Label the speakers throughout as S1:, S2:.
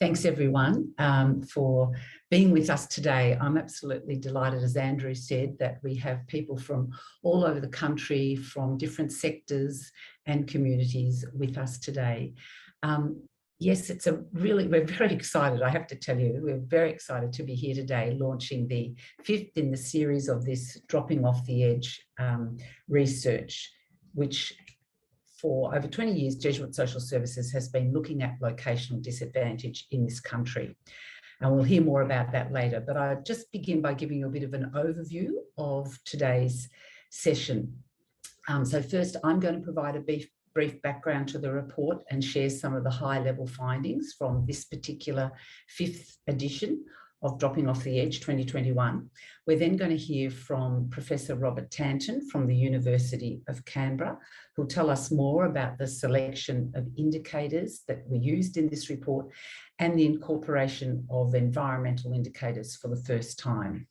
S1: Thanks everyone for being with us today. I'm absolutely delighted, as Andrew said, that we have people from all over the country, from different sectors and communities with us today. Yes, we're very excited, I have to tell you, we're very excited to be here today launching the 5th in the series of this Dropping Off the Edge research, which for over 20 years, Jesuit Social Services has been looking at locational disadvantage in this country. And we'll hear more about that later, but I'll just begin by giving you a bit of an overview of today's session. So first, I'm going to provide a brief background to the report and share some of the high-level findings from this particular 5th edition of Dropping Off the Edge 2021. We're then going to hear from Professor Robert Tanton from the University of Canberra, who'll tell us more about the selection of indicators that were used in this report and the incorporation of environmental indicators for the first time.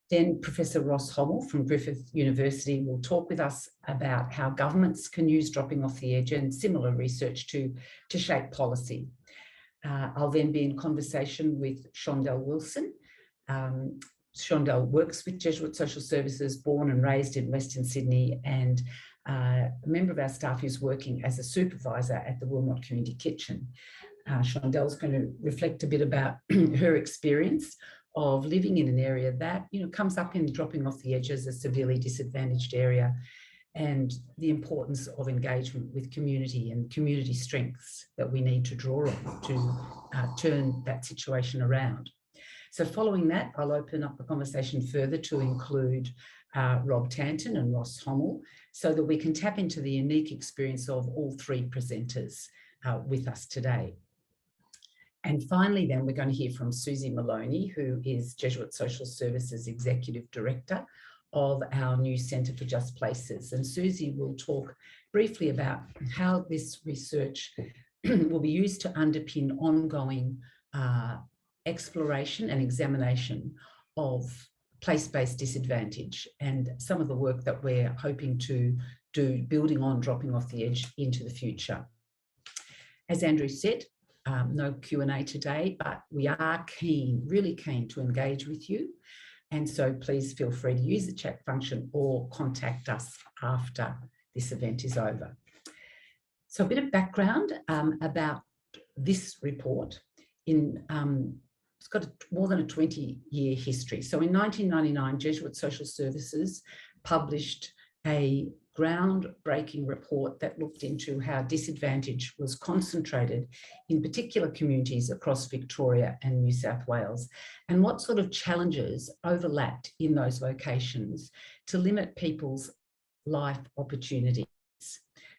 S1: Then Professor Ross Hommel from Griffith University will talk with us about how governments can use Dropping Off the Edge and similar research to shape policy. I'll then be in conversation with Shondell Wilson. Shondell works with Jesuit Social Services, born and raised in Western Sydney, and a member of our staff who's working as a supervisor at the Wilmot Community Kitchen. Shondell's going to reflect a bit about her experience of living in an area that, comes up in Dropping Off the Edge as a severely disadvantaged area, and the importance of engagement with community and community strengths that we need to draw on to turn that situation around. So following that, I'll open up the conversation further to include Rob Tanton and Ross Hommel, so that we can tap into the unique experience of all three presenters with us today. And finally, then we're going to hear from Susie Maloney, who is Jesuit Social Services Executive Director of our new Centre for Just Places. And Susie will talk briefly about how this research will be used to underpin ongoing exploration and examination of place-based disadvantage and some of the work that we're hoping to do, building on Dropping Off the Edge into the future. As Andrew said, no Q&A today, but we are really keen to engage with you. And so please feel free to use the chat function or contact us after this event is over. So a bit of background about this report. It's got more than a 20-year history. So in 1999, Jesuit Social Services published a groundbreaking report that looked into how disadvantage was concentrated in particular communities across Victoria and New South Wales, and what sort of challenges overlapped in those locations to limit people's life opportunities.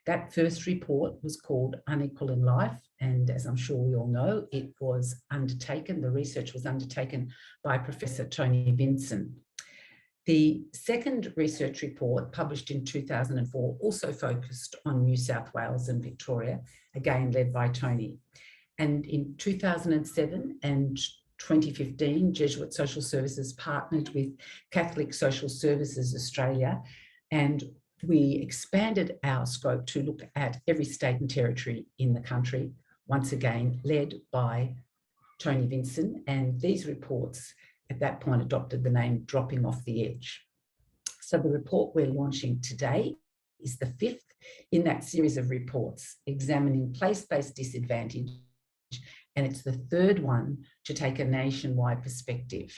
S1: That first report was called Unequal in Life, and as I'm sure we all know, it was undertaken, the research was undertaken by Professor Tony Vinson. The second research report, published in 2004, also focused on New South Wales and Victoria, again led by Tony. And in 2007 and 2015, Jesuit Social Services partnered with Catholic Social Services Australia, and we expanded our scope to look at every state and territory in the country, once again led by Tony Vinson, and these reports at that point adopted the name Dropping Off the Edge. So the report we're launching today is the 5th in that series of reports examining place-based disadvantage, and it's the 3rd one to take a nationwide perspective.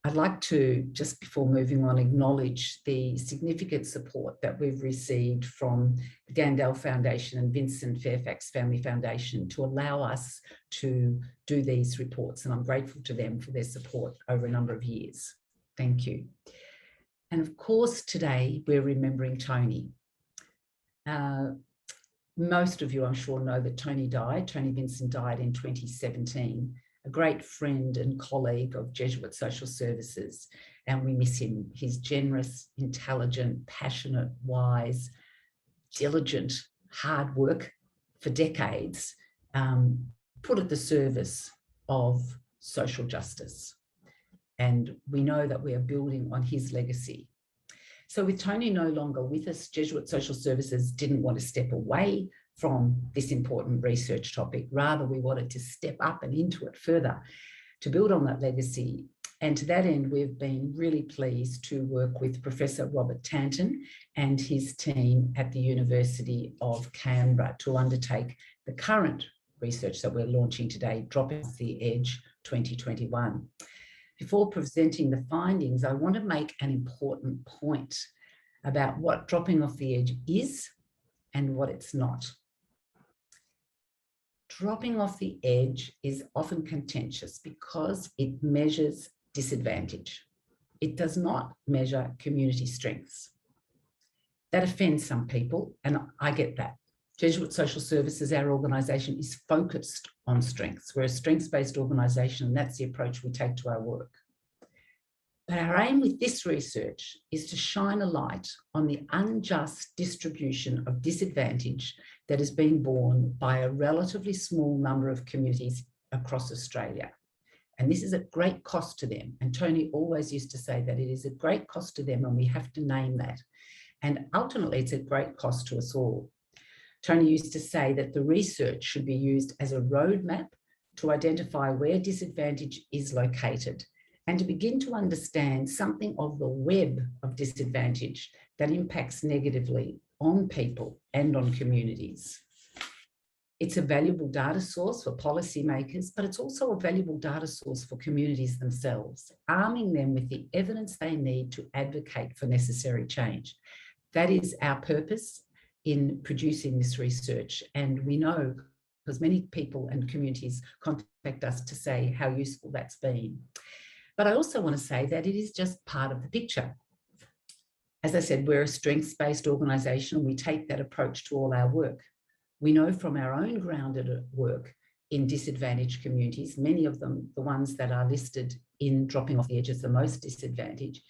S1: I'd like to, just before moving on, acknowledge the significant support that we've received from the Gandel Foundation and Vincent Fairfax Family Foundation to allow us to do these reports, and I'm grateful to them for their support over a number of years. Thank you. And of course, today we're remembering Tony. Most of you, I'm sure, know that Tony died. Tony Vinson died in 2017. A great friend and colleague of Jesuit Social Services, and we miss him. He's generous, intelligent, passionate, wise, diligent, hard work for decades, put at the service of social justice. And we know that we are building on his legacy. So with Tony no longer with us, Jesuit Social Services didn't want to step away from this important research topic. Rather, we wanted to step up and into it further to build on that legacy. And to that end, we've been really pleased to work with Professor Robert Tanton and his team at the University of Canberra to undertake the current research that we're launching today, Dropping Off the Edge 2021. Before presenting the findings, I want to make an important point about what dropping off the edge is and what it's not. Dropping off the edge is often contentious because it measures disadvantage. It does not measure community strengths. That offends some people, and I get that. Jesuit Social Services, our organisation, is focused on strengths. We're a strengths-based organisation, and that's the approach we take to our work. But our aim with this research is to shine a light on the unjust distribution of disadvantage that is being borne by a relatively small number of communities across Australia. And this is at great cost to them. And Tony always used to say that it is a great cost to them, and we have to name that. And ultimately, it's at great cost to us all. Tony used to say that the research should be used as a roadmap to identify where disadvantage is located and to begin to understand something of the web of disadvantage that impacts negatively on people and on communities. It's a valuable data source for policymakers, but it's also a valuable data source for communities themselves, arming them with the evidence they need to advocate for necessary change. That is our purpose in producing this research. And we know, because many people and communities contact us to say how useful that's been. But I also want to say that it is just part of the picture. As I said, we're a strengths-based organisation. We take that approach to all our work. We know from our own grounded work in disadvantaged communities, many of them, the ones that are listed in Dropping Off the Edge as the most disadvantaged,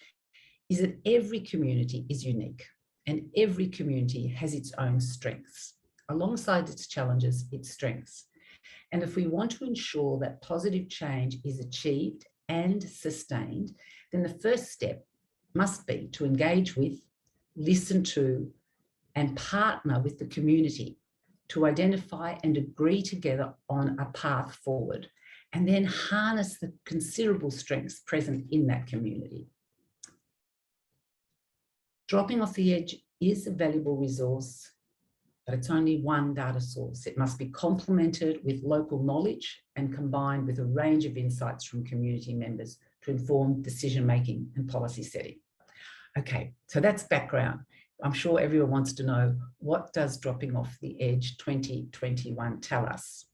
S1: is that every community is unique and every community has its own strengths. Alongside its challenges, its strengths. And if we want to ensure that positive change is achieved and sustained, then the first step must be to engage with, listen to, and partner with the community to identify and agree together on a path forward, and then harness the considerable strengths present in that community. Dropping Off the Edge is a valuable resource, but it's only one data source. It must be complemented with local knowledge and combined with a range of insights from community members to inform decision-making and policy setting. Okay, so that's background. I'm sure everyone wants to know, what does Dropping Off the Edge 2021 tell us?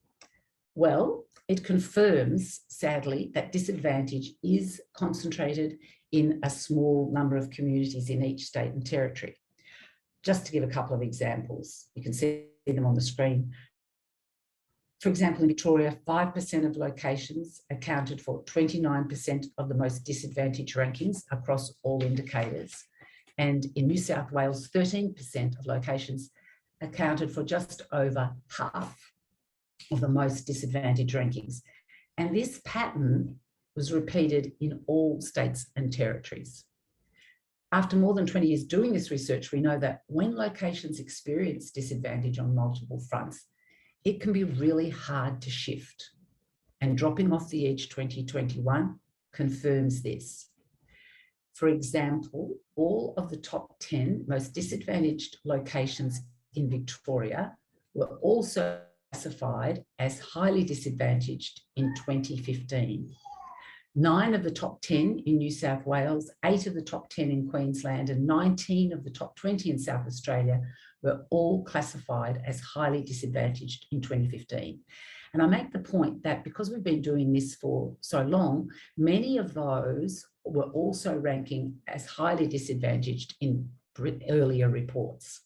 S1: Well, it confirms, sadly, that disadvantage is concentrated in a small number of communities in each state and territory. Just to give a couple of examples, you can see them on the screen. For example, in Victoria, 5% of locations accounted for 29% of the most disadvantaged rankings across all indicators. And in New South Wales, 13% of locations accounted for just over half of the most disadvantaged rankings. And this pattern was repeated in all states and territories. After more than 20 years doing this research, we know that when locations experience disadvantage on multiple fronts, it can be really hard to shift. And Dropping Off the Edge 2021 confirms this. For example, all of the top 10 most disadvantaged locations in Victoria were also classified as highly disadvantaged in 2015. 9 of the top 10 in New South Wales, 8 of the top 10 in Queensland, and 19 of the top 20 in South Australia were all classified as highly disadvantaged in 2015. And I make the point that because we've been doing this for so long, many of those were also ranking as highly disadvantaged in earlier reports.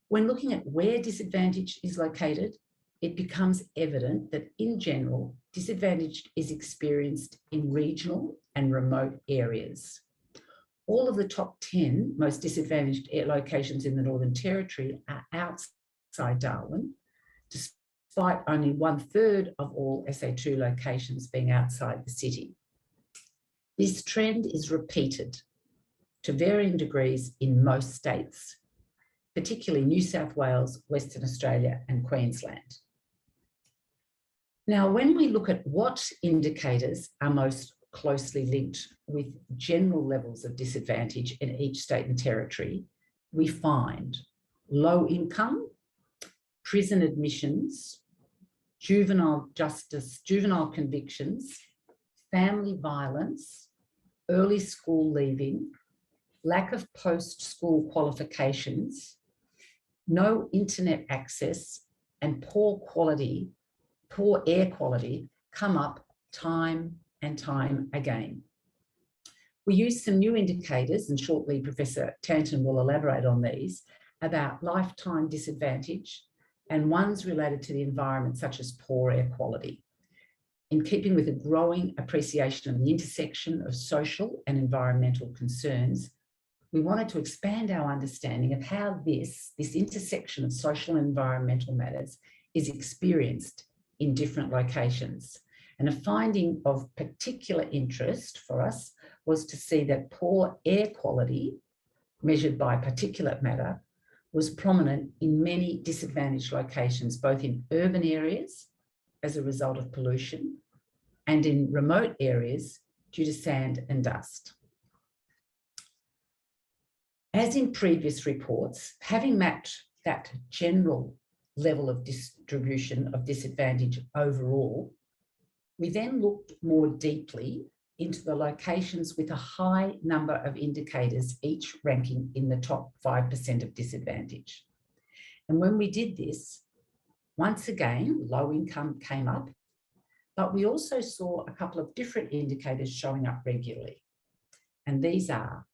S1: When looking at where disadvantage is located, it becomes evident that in general, disadvantage is experienced in regional and remote areas. All of the top 10 most disadvantaged locations in the Northern Territory are outside Darwin, despite only 1/3 of all SA2 locations being outside the city. This trend is repeated to varying degrees in most states. particularly New South Wales, Western Australia and Queensland. Now, when we look at what indicators are most closely linked with general levels of disadvantage in each state and territory, we find low income, prison admissions, juvenile justice, juvenile convictions, family violence, early school leaving, lack of post-school qualifications, no internet access, and poor air quality come up time and time again. We use some new indicators, and shortly Professor Tanton will elaborate on these, about lifetime disadvantage and ones related to the environment, such as poor air quality. In keeping with a growing appreciation of the intersection of social and environmental concerns, we wanted to expand our understanding of how this intersection of social and environmental matters is experienced in different locations. And a finding of particular interest for us was to see that poor air quality, measured by particulate matter, was prominent in many disadvantaged locations, both in urban areas as a result of pollution and in remote areas due to sand and dust. As in previous reports, having mapped that general level of distribution of disadvantage overall, we then looked more deeply into the locations with a high number of indicators, each ranking in the top 5% of disadvantage. And when we did this, once again, low income came up, but we also saw a couple of different indicators showing up regularly. And these are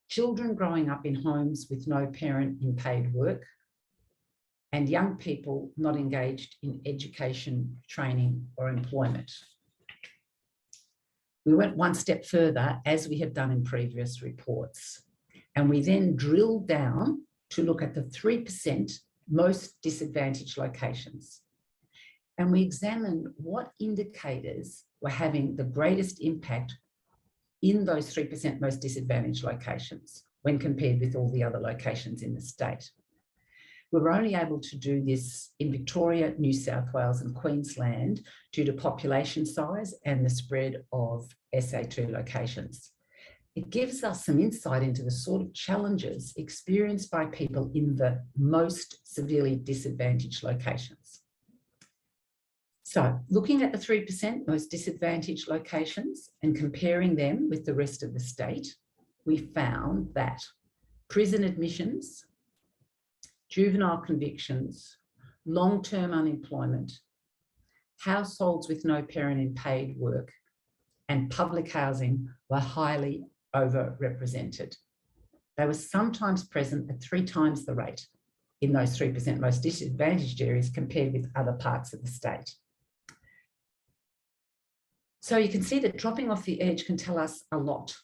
S1: children growing up in homes with no parent in paid work, and young people not engaged in education, training, or employment. We went one step further, as we have done in previous reports, and we then drilled down to look at the 3% most disadvantaged locations. And we examined what indicators were having the greatest impact in those 3% most disadvantaged locations when compared with all the other locations in the state. We were only able to do this in Victoria, New South Wales and Queensland due to population size and the spread of SA2 locations. It gives us some insight into the sort of challenges experienced by people in the most severely disadvantaged locations. So, looking at the 3% most disadvantaged locations and comparing them with the rest of the state, we found that prison admissions, juvenile convictions, long-term unemployment, households with no parent in paid work, and public housing were highly overrepresented. They were sometimes present at 3 times the rate in those 3% most disadvantaged areas compared with other parts of the state. So you can see that dropping off the edge can tell us a lot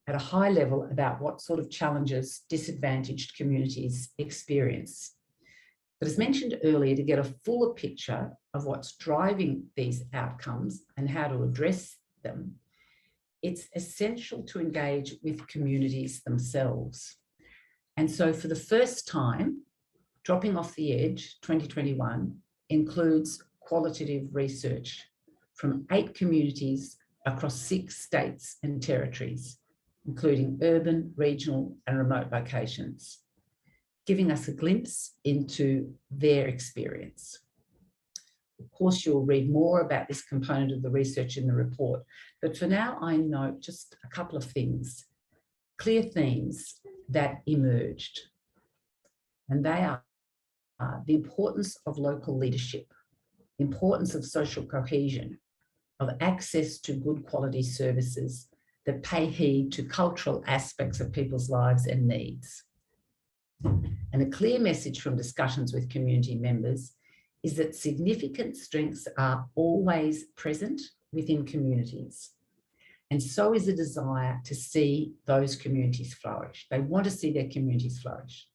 S1: at a high level about what sort of challenges disadvantaged communities experience. But as mentioned earlier, to get a fuller picture of what's driving these outcomes and how to address them, it's essential to engage with communities themselves. And so for the first time, Dropping Off the Edge 2021 includes qualitative research from 8 communities across 6 states and territories, including urban, regional and remote locations, giving us a glimpse into their experience. Of course, you'll read more about this component of the research in the report, but for now I note just a couple of things, clear themes that emerged, and they are the importance of local leadership, the importance of social cohesion, of access to good quality services that pay heed to cultural aspects of people's lives and needs. And a clear message from discussions with community members is that significant strengths are always present within communities. And so is a desire to see those communities flourish. They want to see their communities flourish.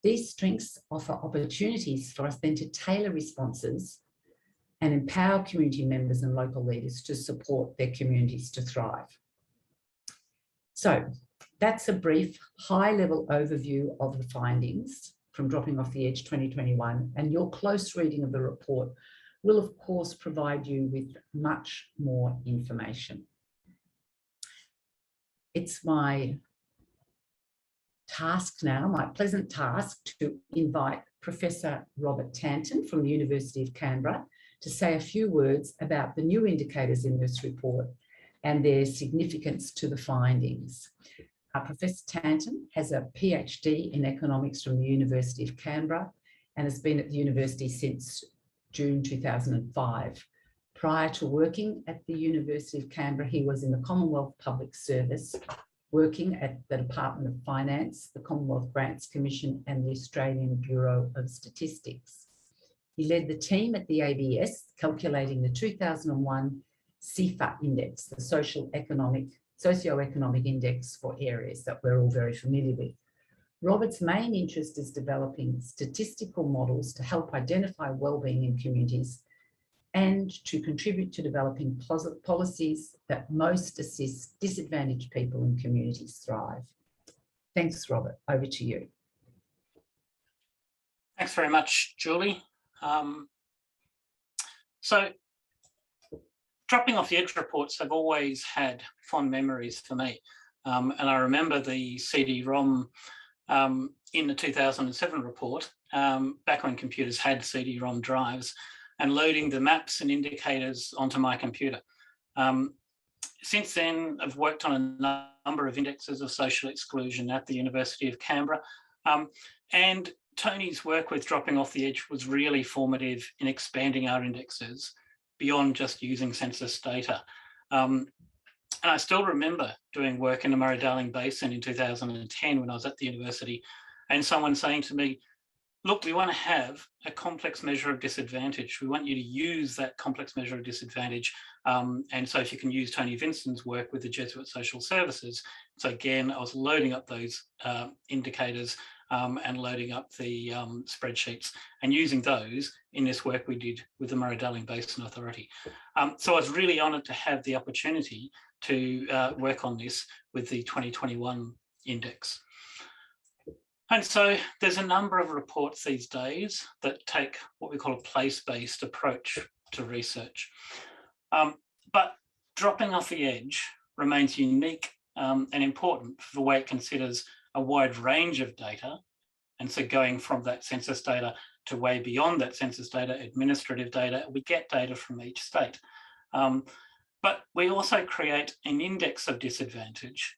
S1: These strengths offer opportunities for us then to tailor responses and empower community members and local leaders to support their communities to thrive. So, That's a brief, high-level overview of the findings from Dropping Off the Edge 2021, and your close reading of the report will, of course, provide you with much more information. It's my task now, my pleasant task, to invite Professor Robert Tanton from the University of Canberra to say a few words about the new indicators in this report and their significance to the findings. Professor Tanton has a PhD in economics from the University of Canberra and has been at the university since June 2005. Prior to working at the University of Canberra, he was in the Commonwealth Public Service, working at the Department of Finance, the Commonwealth Grants Commission and the Australian Bureau of Statistics. He led the team at the ABS calculating the 2001 CEFA index, the socio-economic index for areas that we're all very familiar with. Robert's main interest is developing statistical models to help identify wellbeing in communities and to contribute to developing policies that most assist disadvantaged people and communities thrive. Thanks, Robert. Over to you.
S2: Thanks very much, Julie. So, Dropping Off the Edge reports have always had fond memories for me. And I remember the CD-ROM in the 2007 report, back when computers had CD-ROM drives, and loading the maps and indicators onto my computer. Since then, I've worked on a number of indexes of social exclusion at the University of Canberra. And Tony's work with Dropping Off the Edge was really formative in expanding our indexes beyond just using census data. And I still remember doing work in the Murray-Darling Basin in 2010 when I was at the university, and someone saying to me, look, we want to have a complex measure of disadvantage. We want you to use that complex measure of disadvantage. And so if you can use Tony Vinson's work with the Jesuit Social Services. So again, I was loading up those indicators and loading up the spreadsheets and using those in this work we did with the Murray-Darling Basin Authority. So I was really honoured to have the opportunity to work on this with the 2021 index. And so there's a number of reports these days that take what we call a place-based approach to research. But Dropping Off the Edge remains unique and important for the way it considers a wide range of data. And so going from that census data to way beyond that census data, administrative data, we get data from each state. But we also create an index of disadvantage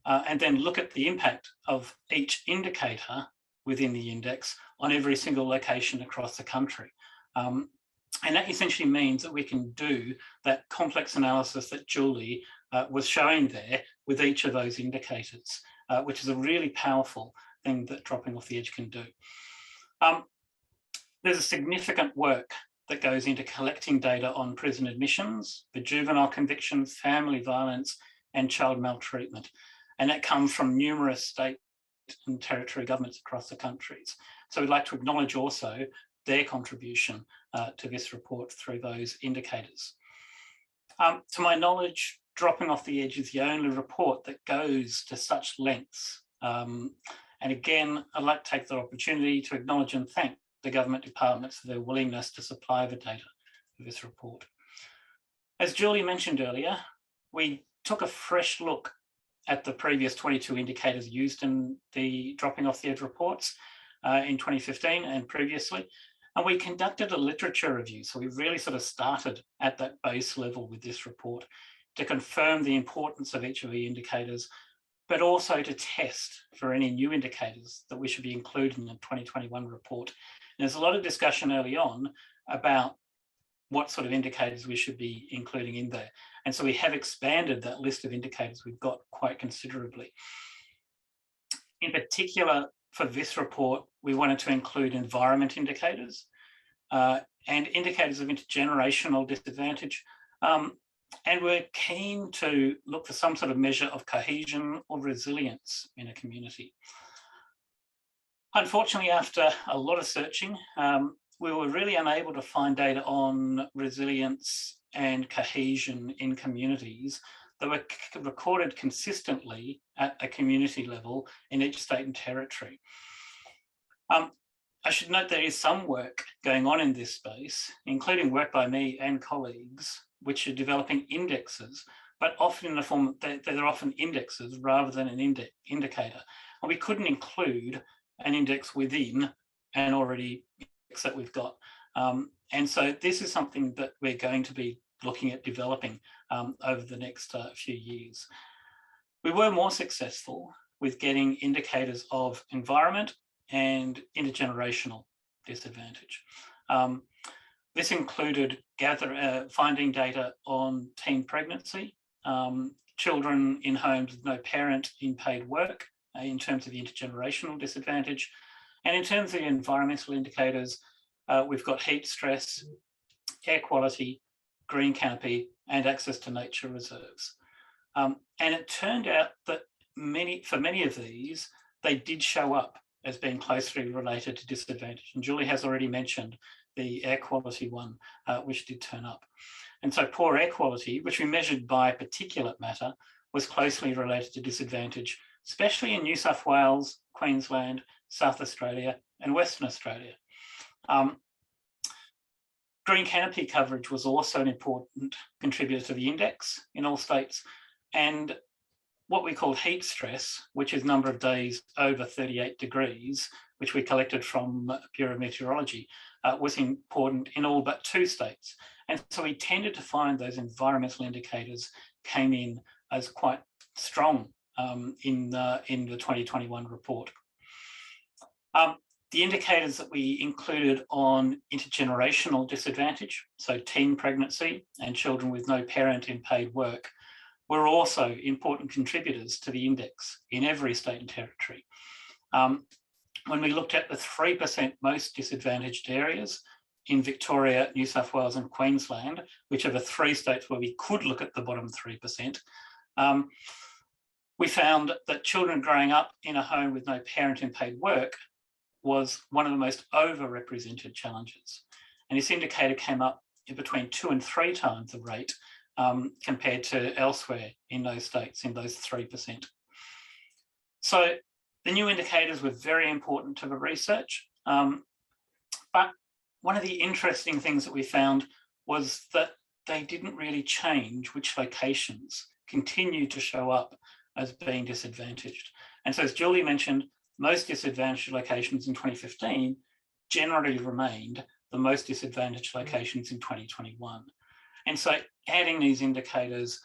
S2: and then look at the impact of each indicator within the index on every single location across the country. And that essentially means that we can do that complex analysis that Julie was showing there with each of those indicators, which is a really powerful thing that Dropping Off the Edge can do. There's a significant work that goes into collecting data on prison admissions, for juvenile convictions, family violence, and child maltreatment. And that comes from numerous state and territory governments across the countries. So we'd like to acknowledge also their contribution to this report through those indicators. To my knowledge, Dropping Off the Edge is the only report that goes to such lengths. And again, I'd like to take the opportunity to acknowledge and thank the government departments for their willingness to supply the data for this report. As Julie mentioned earlier, we took a fresh look at the previous 22 indicators used in the Dropping Off the Edge reports in 2015 and previously. And we conducted a literature review. So we really sort of started at that base level with this report to confirm the importance of each of the indicators, but also to test for any new indicators that we should be including in the 2021 report. And there's a lot of discussion early on about what sort of indicators we should be including in there. And so we have expanded that list of indicators we've got quite considerably. In particular, for this report, we wanted to include environment indicators and indicators of intergenerational disadvantage. And we're keen to look for some sort of measure of cohesion or resilience in a community. Unfortunately, after a lot of searching, we were really unable to find data on resilience and cohesion in communities that were recorded consistently at a community level in each state and territory. I should note there is some work going on in this space, including work by me and colleagues, which are developing indexes, but often in the form that they're often indexes rather than an indicator. And we couldn't include an index within an already index that we've got. And so this is something that we're going to be looking at developing over the next few years. We were more successful with getting indicators of environment and intergenerational disadvantage. This included finding data on teen pregnancy, children in homes with no parent in paid work in terms of the intergenerational disadvantage. And in terms of the environmental indicators, we've got heat stress, air quality, green canopy, and access to nature reserves. And it turned out that for many of these, they did show up as being closely related to disadvantage. And Julie has already mentioned the air quality one, which did turn up. And so poor air quality, which we measured by particulate matter, was closely related to disadvantage, especially in New South Wales, Queensland, South Australia, and Western Australia. Green canopy coverage was also an important contributor to the index in all states. And what we call heat stress, which is number of days over 38 degrees, which we collected from Bureau of Meteorology, was important in all but 2 states. And so we tended to find those environmental indicators came in as quite strong in the 2021 report. The indicators that we included on intergenerational disadvantage, so teen pregnancy and children with no parent in paid work, were also important contributors to the index in every state and territory. When we looked at the 3% most disadvantaged areas in Victoria, New South Wales and Queensland, which are the 3 states where we could look at the bottom 3%, we found that children growing up in a home with no parent in paid work was one of the most overrepresented challenges. And this indicator came up in between 2 and 3 times the rate compared to elsewhere in those states, in those 3%. So the new indicators were very important to the research. But one of the interesting things that we found was that they didn't really change which locations continued to show up as being disadvantaged. And so as Julie mentioned, most disadvantaged locations in 2015 generally remained the most disadvantaged locations in 2021. And so adding these indicators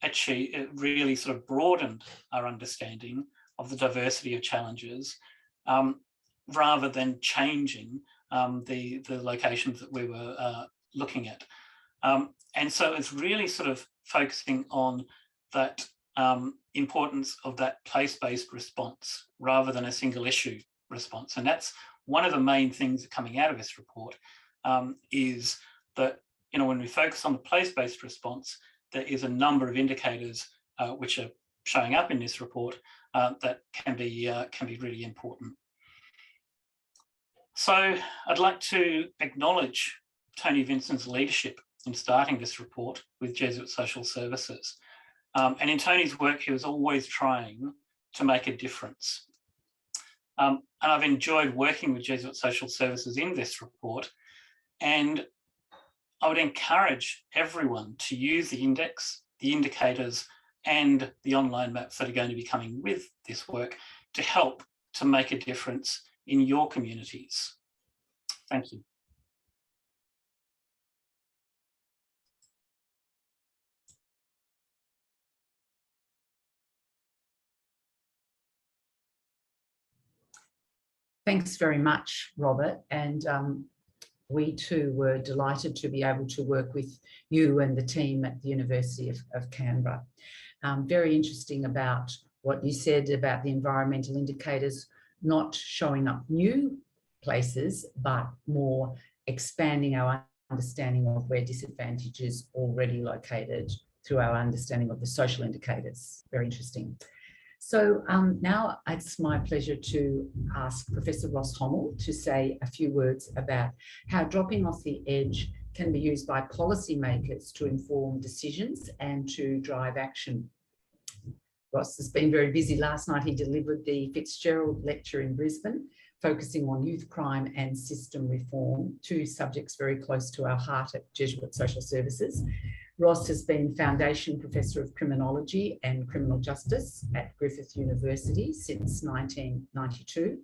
S2: actually really sort of broadened our understanding of the diversity of challenges rather than changing the locations that we were looking at. And so it's really sort of focusing on that importance of that place-based response rather than a single issue response. And that's one of the main things coming out of this report is that, you know, when we focus on the place-based response, there is a number of indicators which are showing up in this report that can be really important. So I'd like to acknowledge Tony Vinson's leadership in starting this report with Jesuit Social Services. And in Tony's work, he was always trying to make a difference. And I've enjoyed working with Jesuit Social Services in this report. And I would encourage everyone to use the index, the indicators, and the online maps that are going to be coming with this work to help to make a difference in your communities. Thank you.
S1: Thanks very much, Robert. And we too were delighted to be able to work with you and the team at the University of Canberra. Very interesting about what you said about the environmental indicators not showing up new places, but more expanding our understanding of where disadvantage is already located through our understanding of the social indicators. Very interesting. So now it's my pleasure to ask Professor Ross Hommel to say a few words about how dropping off the edge can be used by policymakers to inform decisions and to drive action. Ross has been very busy. Last night he delivered the Fitzgerald Lecture in Brisbane, focusing on youth crime and system reform, two subjects very close to our heart at Jesuit Social Services. Ross has been Foundation Professor of Criminology and Criminal Justice at Griffith University since 1992,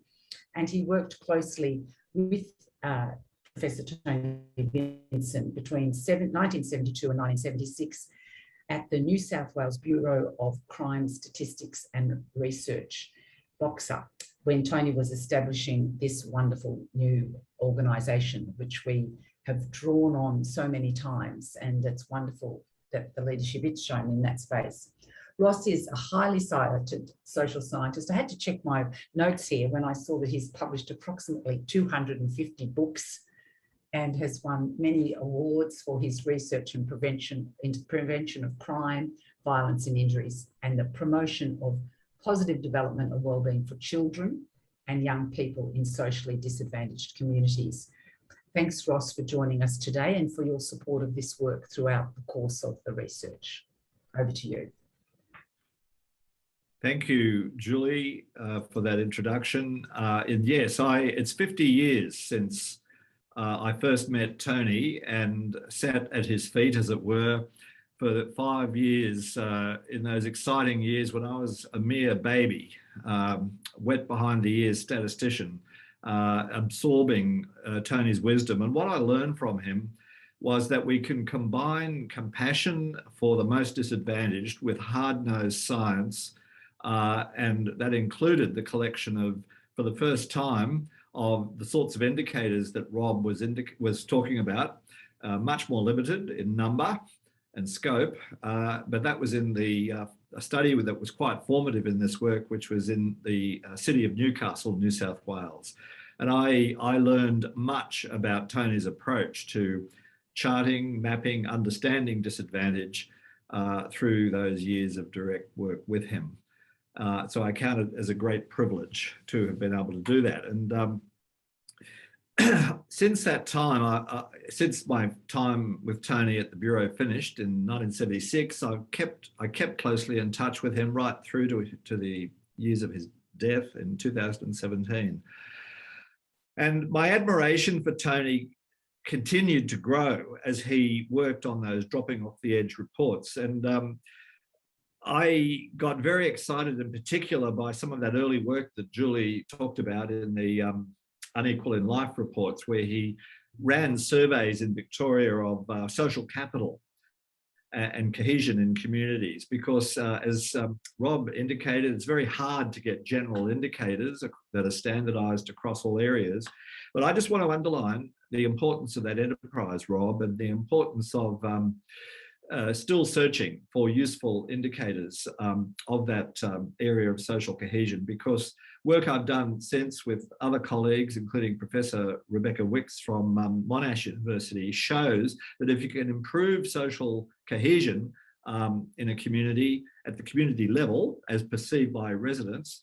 S1: and he worked closely with Professor Tony Vincent between 1972 and 1976 at the New South Wales Bureau of Crime Statistics and Research, BOXA, when Tony was establishing this wonderful new organisation, which we have drawn on so many times, and it's wonderful that the leadership it's shown in that space. Ross is a highly cited social scientist. I had to check my notes here when I saw that he's published approximately 250 books and has won many awards for his research and prevention of crime, violence and injuries, and the promotion of positive development of wellbeing for children and young people in socially disadvantaged communities. Thanks, Ross, for joining us today and for your support of this work throughout the course of the research. Over to you.
S3: Thank you, Julie, for that introduction. And yes, it's 50 years since I first met Tony and sat at his feet, as it were, for 5 years in those exciting years when I was a mere baby, wet behind the ears statistician, absorbing Tony's wisdom. And what I learned from him was that we can combine compassion for the most disadvantaged with hard-nosed science, and that included the collection of, for the first time, of the sorts of indicators that Rob was talking about, much more limited in number and scope, but that was in a study that was quite formative in this work, which was in the city of Newcastle, New South Wales. And I learned much about Tony's approach to charting, mapping, understanding disadvantage through those years of direct work with him. So I count it as a great privilege to have been able to do that. And since that time, since my time with Tony at the Bureau finished in 1976, I kept closely in touch with him right through to the years of his death in 2017. And my admiration for Tony continued to grow as he worked on those dropping off the edge reports. And I got very excited in particular by some of that early work that Julie talked about in the Unequal in Life reports, where he ran surveys in Victoria of social capital and cohesion in communities, because as Rob indicated, it's very hard to get general indicators that are standardised across all areas. But I just want to underline the importance of that enterprise, Rob, and the importance of still searching for useful indicators of that area of social cohesion, because work I've done since with other colleagues, including Professor Rebecca Wicks from Monash University, shows that if you can improve social cohesion in a community at the community level, as perceived by residents,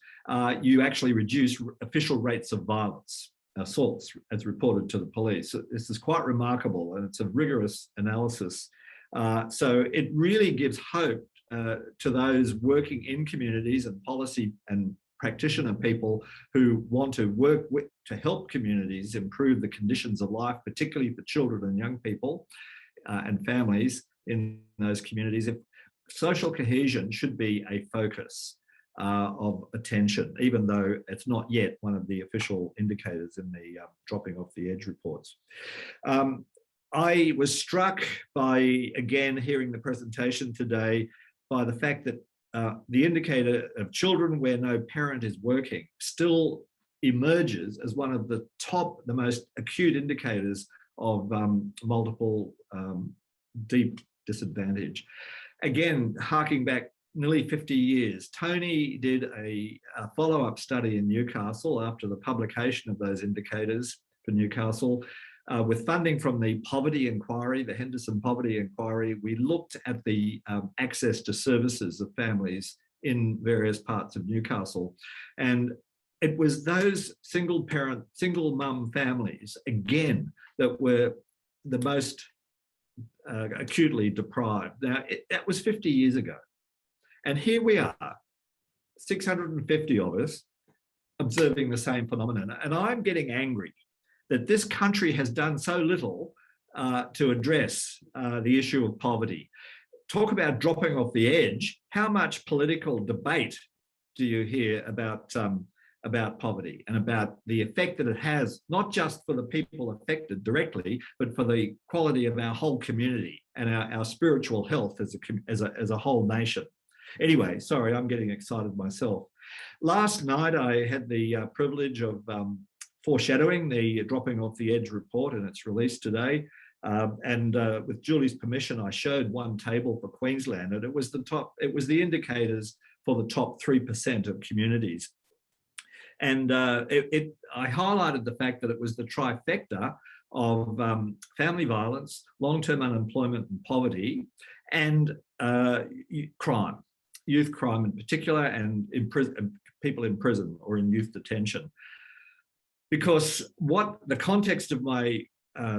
S3: you actually reduce official rates of violence, assaults, as reported to the police. So this is quite remarkable, and it's a rigorous analysis. So it really gives hope to those working in communities and policy and practitioner people who want to work to help communities improve the conditions of life, particularly for children and young people and families in those communities. If social cohesion should be a focus of attention, even though it's not yet one of the official indicators in the dropping off the edge reports. I was struck by, again, hearing the presentation today, by the fact that the indicator of children where no parent is working still emerges as one of the most acute indicators of multiple deep disadvantage. Again, harking back nearly 50 years, Tony did a follow-up study in Newcastle after the publication of those indicators for Newcastle. With funding from the Poverty Inquiry, the Henderson Poverty Inquiry, we looked at the access to services of families in various parts of Newcastle. And it was those single parent, single mum families, again, that were the most acutely deprived. Now, that was 50 years ago. And here we are, 650 of us, observing the same phenomenon. And I'm getting angry that this country has done so little to address the issue of poverty. Talk about dropping off the edge. How much political debate do you hear about poverty and about the effect that it has, not just for the people affected directly, but for the quality of our whole community and our spiritual health as a whole nation. Anyway, sorry, I'm getting excited myself. Last night, I had the privilege of foreshadowing the Dropping Off the Edge report, and it's released today. With Julie's permission, I showed one table for Queensland, and it was the indicators for the top 3% of communities. And I highlighted the fact that it was the trifecta of family violence, long-term unemployment and poverty, and crime, youth crime in particular, and people in prison or in youth detention. Because what the context of my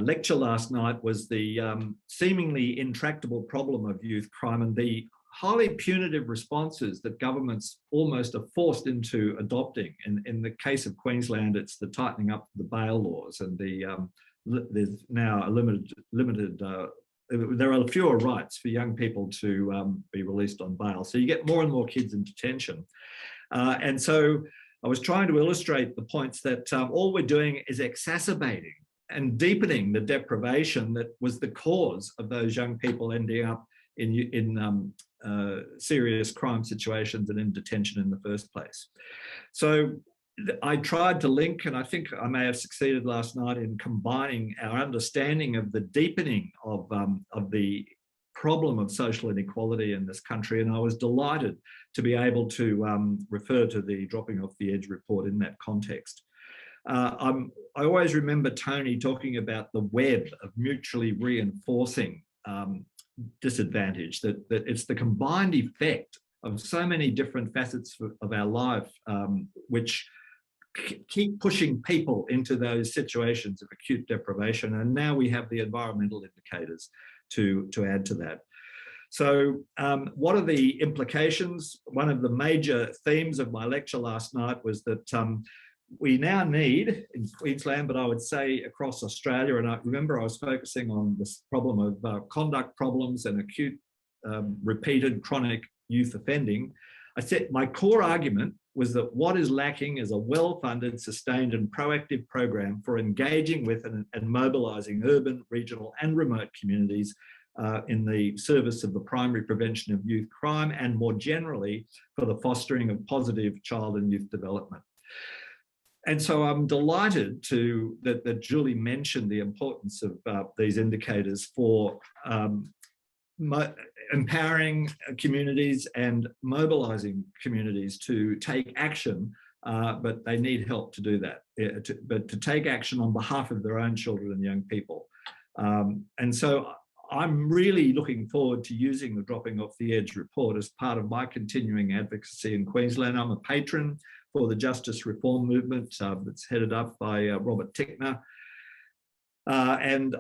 S3: lecture last night was the seemingly intractable problem of youth crime and the highly punitive responses that governments almost are forced into adopting. In the case of Queensland, it's the tightening up of the bail laws, and there's now a limited there are fewer rights for young people to be released on bail. So you get more and more kids in detention. And so I was trying to illustrate the points that all we're doing is exacerbating and deepening the deprivation that was the cause of those young people ending up in serious crime situations and in detention in the first place. So I tried to link, and I think I may have succeeded last night in combining our understanding of the deepening of the problem of social inequality in this country, and I was delighted to be able to refer to the Dropping Off the Edge report in that context. I always remember Tony talking about the web of mutually reinforcing disadvantage, that it's the combined effect of so many different facets of our life which keep pushing people into those situations of acute deprivation. And now we have the environmental indicators to add to that. So what are the implications? One of the major themes of my lecture last night was that we now need, in Queensland, but I would say across Australia, and I remember I was focusing on this problem of conduct problems and acute repeated chronic youth offending. I said my core argument was that what is lacking is a well-funded, sustained and proactive program for engaging with and mobilising urban, regional and remote communities in the service of the primary prevention of youth crime and more generally for the fostering of positive child and youth development. And so I'm delighted that Julie mentioned the importance of these indicators for empowering communities and mobilising communities to take action, but they need help to do that, but to take action on behalf of their own children and young people. And so I'm really looking forward to using the Dropping Off the Edge report as part of my continuing advocacy in Queensland. I'm a patron for the Justice Reform Movement that's headed up by Robert Tickner. And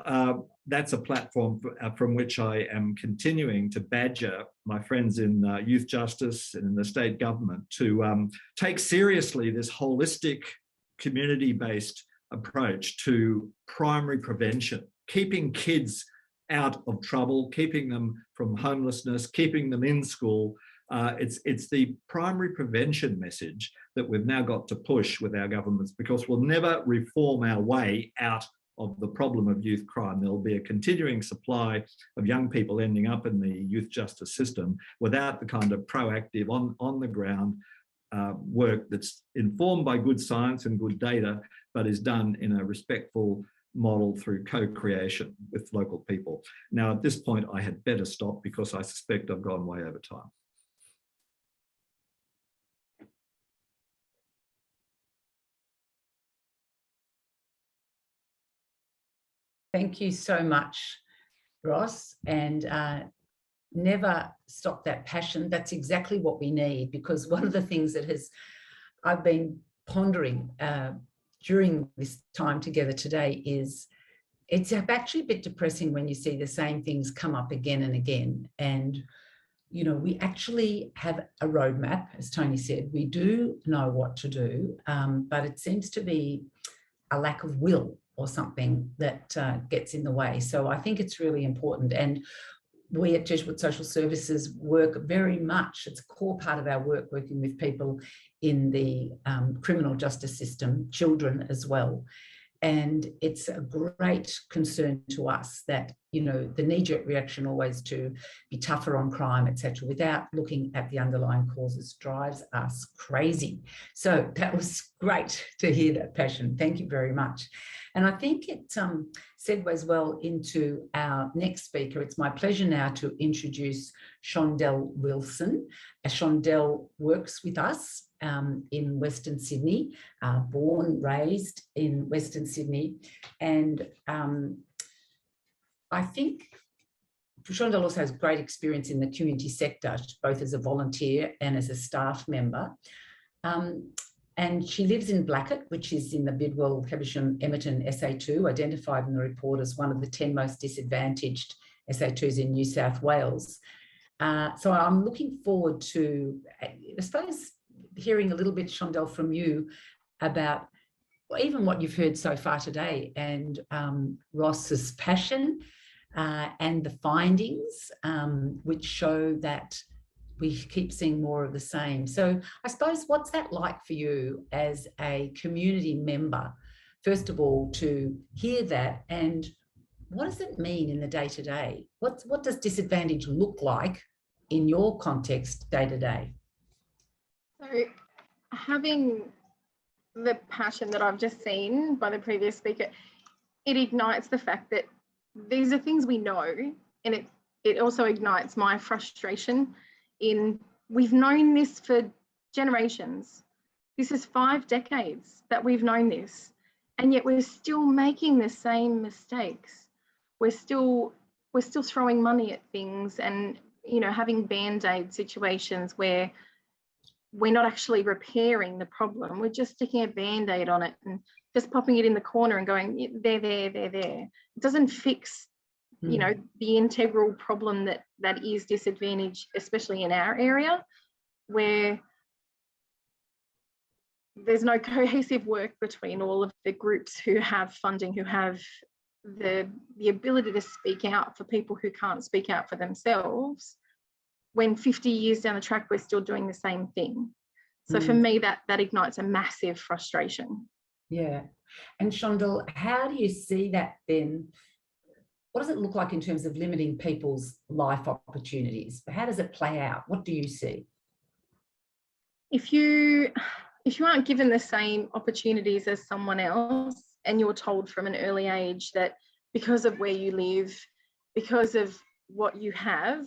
S3: that's a platform from which I am continuing to badger my friends in youth justice and in the state government to take seriously this holistic, community-based approach to primary prevention, keeping kids out of trouble, keeping them from homelessness, keeping them in school. It's the primary prevention message that we've now got to push with our governments, because we'll never reform our way out of the problem of youth crime. There'll be a continuing supply of young people ending up in the youth justice system without the kind of proactive, on the ground work that's informed by good science and good data, but is done in a respectful model through co-creation with local people. Now, at this point, I had better stop because I suspect I've gone way over time.
S1: Thank you so much, Ross, and never stop that passion. That's exactly what we need, because one of the things that I've been pondering during this time together today is it's actually a bit depressing when you see the same things come up again and again. And, you know, we actually have a roadmap, as Tony said. We do know what to do, but it seems to be a lack of will or something that gets in the way. So I think it's really important. And we at Jesuit Social Services work very much, it's a core part of our work, working with people in the criminal justice system, children as well. And it's a great concern to us that, you know, the knee-jerk reaction always to be tougher on crime, etc., without looking at the underlying causes drives us crazy. So that was great to hear that passion. Thank you very much. And I think it segues well into our next speaker. It's my pleasure now to introduce Shondell Wilson. Shondell works with us in Western Sydney, born, raised in Western Sydney. And I think Shondell also has great experience in the community sector, both as a volunteer and as a staff member. And she lives in Blackett, which is in the Bidwell, Caversham, Emerton SA2, identified in the report as one of the 10 most disadvantaged SA2s in New South Wales. So I'm looking forward to, I suppose, hearing a little bit, Shondell, from you about even what you've heard so far today, and Ross's passion and the findings, which show that we keep seeing more of the same. So I suppose, what's that like for you as a community member, first of all, to hear that, and what does it mean in the day-to-day? What does disadvantage look like in your context day-to-day?
S4: So having the passion that I've just seen by the previous speaker, it ignites the fact that these are things we know, and it also ignites my frustration in, we've known this for generations. This is 5 decades that we've known this, and yet we're still making the same mistakes. We're still throwing money at things, and, you know, having band-aid situations where we're not actually repairing the problem. We're just sticking a band-aid on it and just popping it in the corner and going, there. It doesn't fix, you know, the integral problem that is disadvantage, especially in our area, where there's no cohesive work between all of the groups who have funding, who have the ability to speak out for people who can't speak out for themselves, when 50 years down the track we're still doing the same thing. So for me, that ignites a massive frustration.
S1: Yeah. And Shondell, how do you see that then? What does it look like in terms of limiting people's life opportunities? How does it play out? What do you see?
S4: If you aren't given the same opportunities as someone else, and you're told from an early age that because of where you live, because of what you have,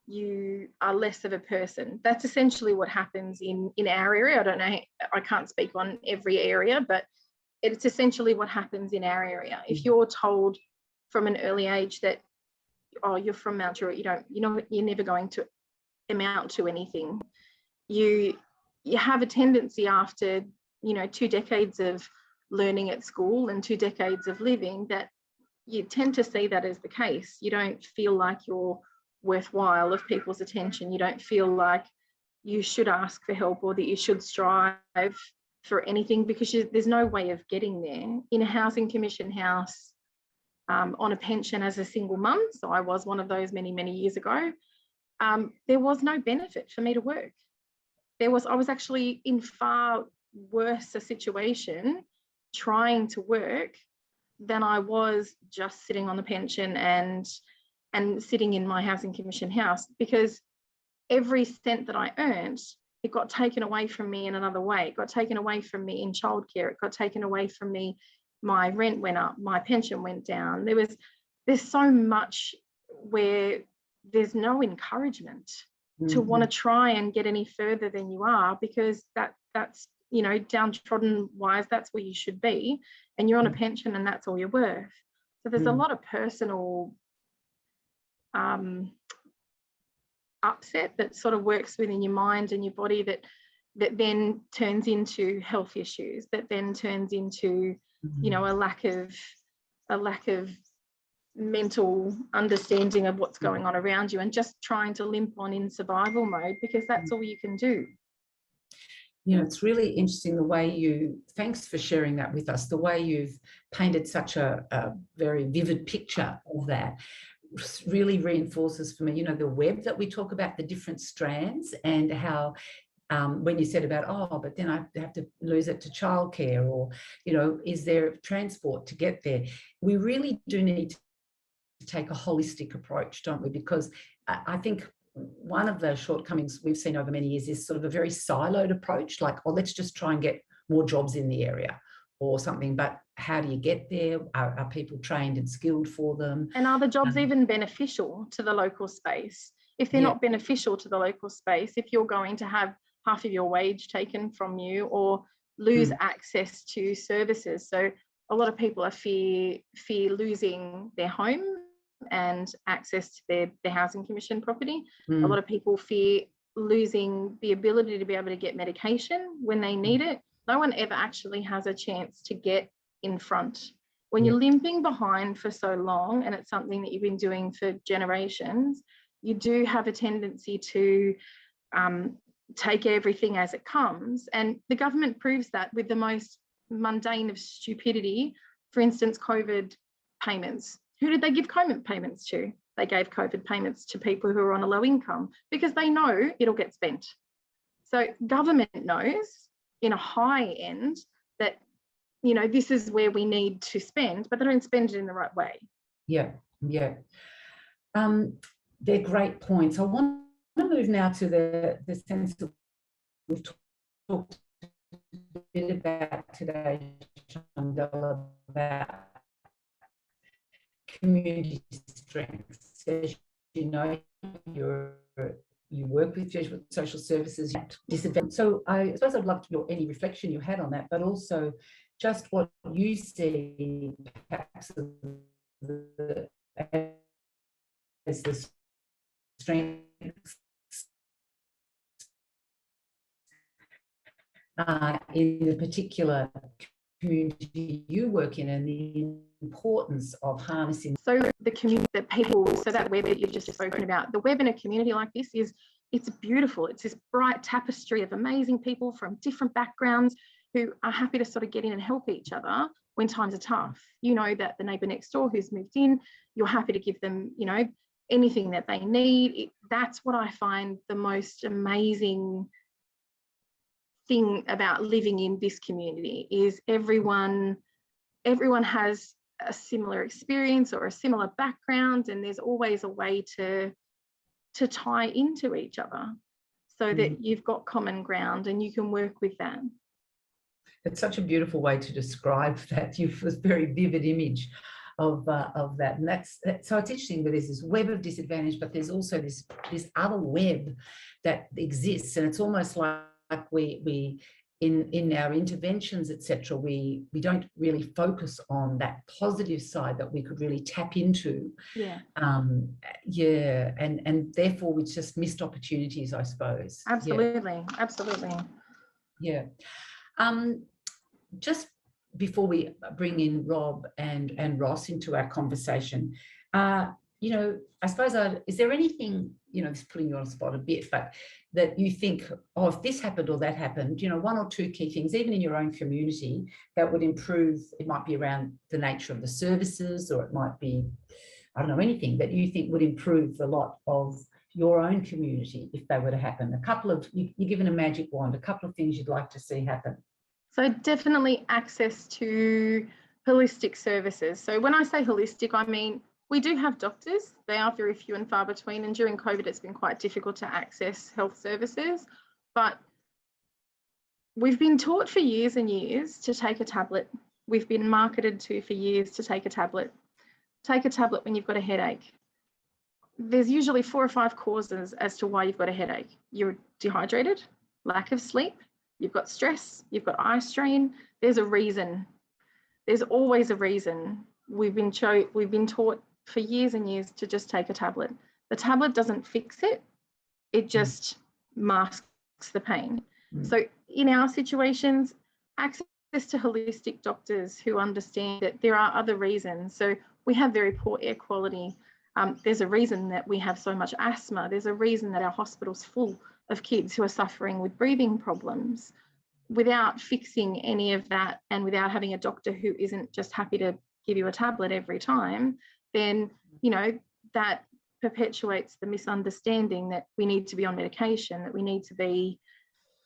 S4: you are less of a person. That's essentially what happens in our area. I don't know, I can't speak on every area, but it's essentially what happens in our area. If you're told from an early age that, oh, you're from Mount Druitt, you're never going to amount to anything, you have a tendency after, 2 decades of learning at school and 2 decades of living, that you tend to see that as the case. You don't feel like you're worthwhile of people's attention. You don't feel like you should ask for help or that you should strive for anything, because there's no way of getting there. In a housing commission house, on a pension as a single mum, so I was one of those many, many years ago, there was no benefit for me to work. I was actually in far worse a situation trying to work than I was just sitting on the pension and sitting in my housing commission house, because every cent that I earned, it got taken away from me in another way. It got taken away from me in childcare. It got taken away from me. My rent went up, my pension went down. There's so much where there's no encouragement to want to try and get any further than you are, because that's downtrodden wise, that's where you should be, and you're on a pension and that's all you're worth. So there's a lot of personal upset that sort of works within your mind and your body that then turns into health issues, that then turns into a lack of a lack of mental understanding of what's going on around you and just trying to limp on in survival mode, because that's all you can do.
S1: You know, it's really interesting the way you, thanks for sharing that with us, the way you've painted such a very vivid picture of that really reinforces for me, you know, the web that we talk about, the different strands, and how when you said about, oh, but then I have to lose it to childcare, or, you know, is there transport to get there? We really do need to take a holistic approach, don't we? Because I think one of the shortcomings we've seen over many years is sort of a very siloed approach, like, oh, let's just try and get more jobs in the area or something. But how do you get there? Are people trained and skilled for them?
S4: And are the jobs even beneficial to the local space? If they're not beneficial to the local space, if you're going to have half of your wage taken from you or lose access to services. So a lot of people are fear losing their home and access to their housing commission property. A lot of people fear losing the ability to be able to get medication when they need it. No one ever actually has a chance to get in front. When you're limping behind for so long, and it's something that you've been doing for generations, you do have a tendency to take everything as it comes. And the government proves that with the most mundane of stupidity. For instance, COVID payments. Who did they give COVID payments to? They gave COVID payments to people who are on a low income because they know it'll get spent. So government knows in a high end that, you know, this is where we need to spend, but they don't spend it in the right way.
S1: Yeah. They're great points. I want to move now to the sense that we've talked a bit about today, Chandel, about community strengths. As you know, you work with social services, disadvantage. So I suppose I'd love to know any reflection you had on that, but also just what you see perhaps as the strengths in the particular community you work in, and the importance of harnessing.
S4: So the community, that people, so that web that you've just spoken about, the web in a community like this it's beautiful. It's this bright tapestry of amazing people from different backgrounds who are happy to sort of get in and help each other when times are tough. You know that the neighbour next door who's moved in, you're happy to give them, you know, anything that they need. That's what I find the most amazing thing about living in this community, is everyone has a similar experience or a similar background, and there's always a way to tie into each other so that you've got common ground and you can work with that.
S1: It's such a beautiful way to describe that. You've a very vivid image of that, and that's so it's interesting that there's this web of disadvantage, but there's also this other web that exists, and it's almost like we in our interventions, etc., we don't really focus on that positive side that we could really tap into. And therefore we just missed opportunities, I suppose.
S4: Absolutely.
S1: Just before we bring in Rob and Ross into our conversation, you know, I suppose, is there anything, you know, it's putting you on the spot a bit, but that you think, oh, if this happened or that happened, you know, one or two key things, even in your own community, that would improve? It might be around the nature of the services, or it might be, I don't know, anything that you think would improve the lot of your own community if they were to happen. A couple of, you're given a magic wand, a couple of things you'd like to see happen.
S4: So definitely access to holistic services. So when I say holistic, I mean, we do have doctors. They are very few and far between, and during COVID it's been quite difficult to access health services. But we've been taught for years and years to take a tablet. We've been marketed to for years to take a tablet. Take a tablet when you've got a headache. There's usually 4 or 5 causes as to why you've got a headache. You're dehydrated, lack of sleep, you've got stress, you've got eye strain. There's a reason. There's always a reason. We've been taught for years and years to just take a tablet. The tablet doesn't fix it. It just masks the pain. So in our situations, access to holistic doctors who understand that there are other reasons. So we have very poor air quality. There's a reason that we have so much asthma. There's a reason that our hospital's full of kids who are suffering with breathing problems. Without fixing any of that, and without having a doctor who isn't just happy to give you a tablet every time, then, you know, that perpetuates the misunderstanding that we need to be on medication, that we need to be,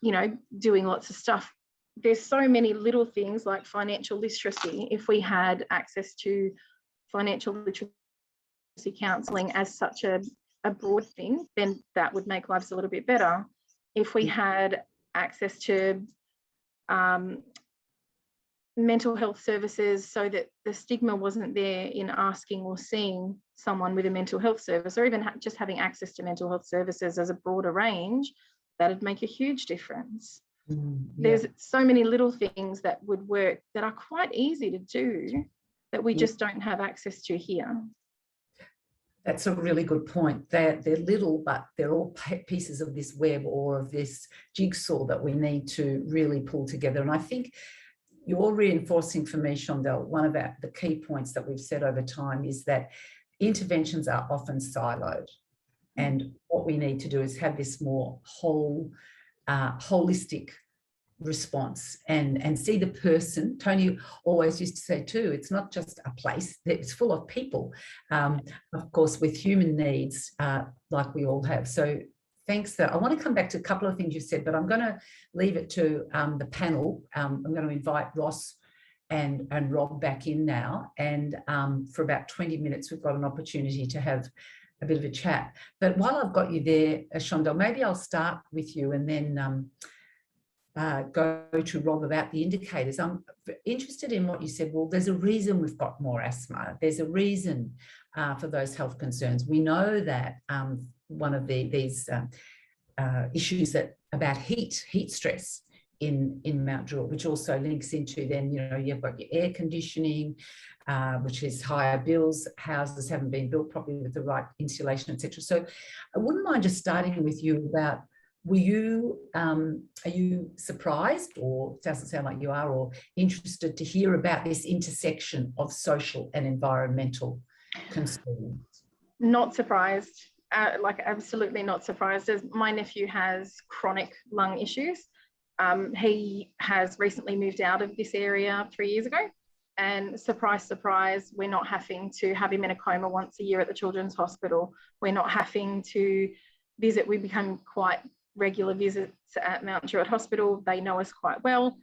S4: you know, doing lots of stuff. There's so many little things like financial literacy. If we had access to financial literacy counselling as such a broad thing, then that would make lives a little bit better. If we had access to mental health services, so that the stigma wasn't there in asking or seeing someone with a mental health service, or even just having access to mental health services as a broader range, that'd make a huge difference. Yeah. There's so many little things that would work that are quite easy to do that we just don't have access to here.
S1: That's a really good point. They're little, but they're all pieces of this web or of this jigsaw that we need to really pull together. And I think you're reinforcing for me, Shondell, one of the key points that we've said over time is that interventions are often siloed. And what we need to do is have this more holistic response and see the person. Tony always used to say too, it's not just a place, it's full of people, of course, with human needs like we all have. So thanks. I want to come back to a couple of things you said, but I'm going to leave it to the panel. I'm going to invite Ross and Rob back in now, and for about 20 minutes we've got an opportunity to have a bit of a chat. But while I've got you there, Shondell, maybe I'll start with you and then go to Rob about the indicators. I'm interested in what you said. Well, there's a reason we've got more asthma. There's a reason for those health concerns. We know that one of these issues about heat stress in Mount Druitt, which also links into then, you know, you've got your air conditioning, which is higher bills, houses haven't been built properly with the right insulation, etc. So I wouldn't mind just starting with you about, are you surprised, or it doesn't sound like you are, or interested to hear about this intersection of social and environmental concerns?
S4: Not surprised, like absolutely not surprised, as my nephew has chronic lung issues. He has recently moved out of this area 3 years ago, and surprise, surprise, we're not having to have him in a coma once a year at the Children's Hospital. We're not having to visit. We become quite regular visits at Mount Druitt Hospital. They know us quite well.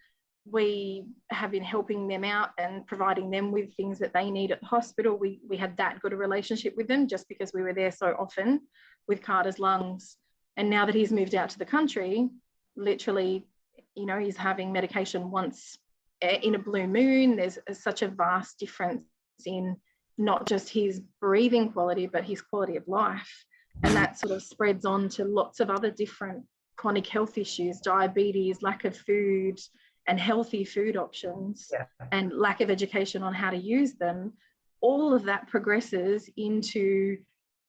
S4: We have been helping them out and providing them with things that they need at the hospital. We had that good a relationship with them just because we were there so often with Carter's lungs. And now that he's moved out to the country, literally, you know, he's having medication once in a blue moon. There's such a vast difference in not just his breathing quality, but his quality of life. And that sort of spreads on to lots of other different chronic health issues, diabetes, lack of food and healthy food options, and lack of education on how to use them. All of that progresses into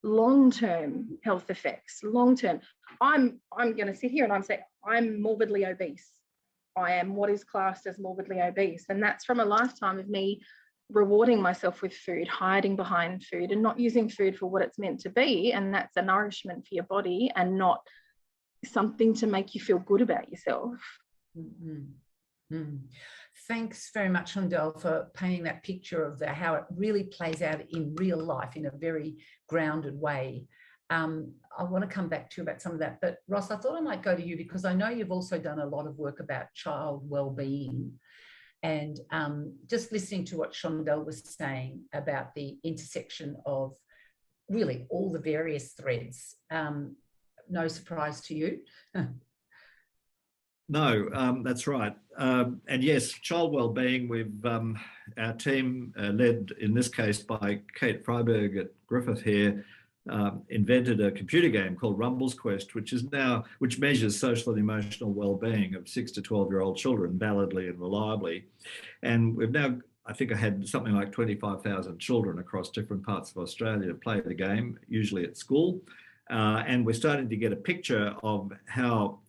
S4: long-term health effects, long-term. I'm going to sit here and I'm saying I'm morbidly obese. I am what is classed as morbidly obese. And that's from a lifetime of me rewarding myself with food, hiding behind food and not using food for what it's meant to be. And that's a nourishment for your body and not something to make you feel good about yourself.
S1: Mm-hmm. Mm. Thanks very much, Shondell, for painting that picture of how it really plays out in real life in a very grounded way. I want to come back to you about some of that, but Ross, I thought I might go to you because I know you've also done a lot of work about child well-being. And just listening to what Shondell was saying about the intersection of really all the various threads, no surprise to you?
S3: No, that's right. And yes, child wellbeing, we've our team led in this case by Kate Freiberg at Griffith here, invented a computer game called Rumble's Quest, which measures social and emotional well-being of 6 to 12-year-old children validly and reliably. And we've now, I think I had something like 25,000 children across different parts of Australia play the game, usually at school. And we're starting to get a picture of how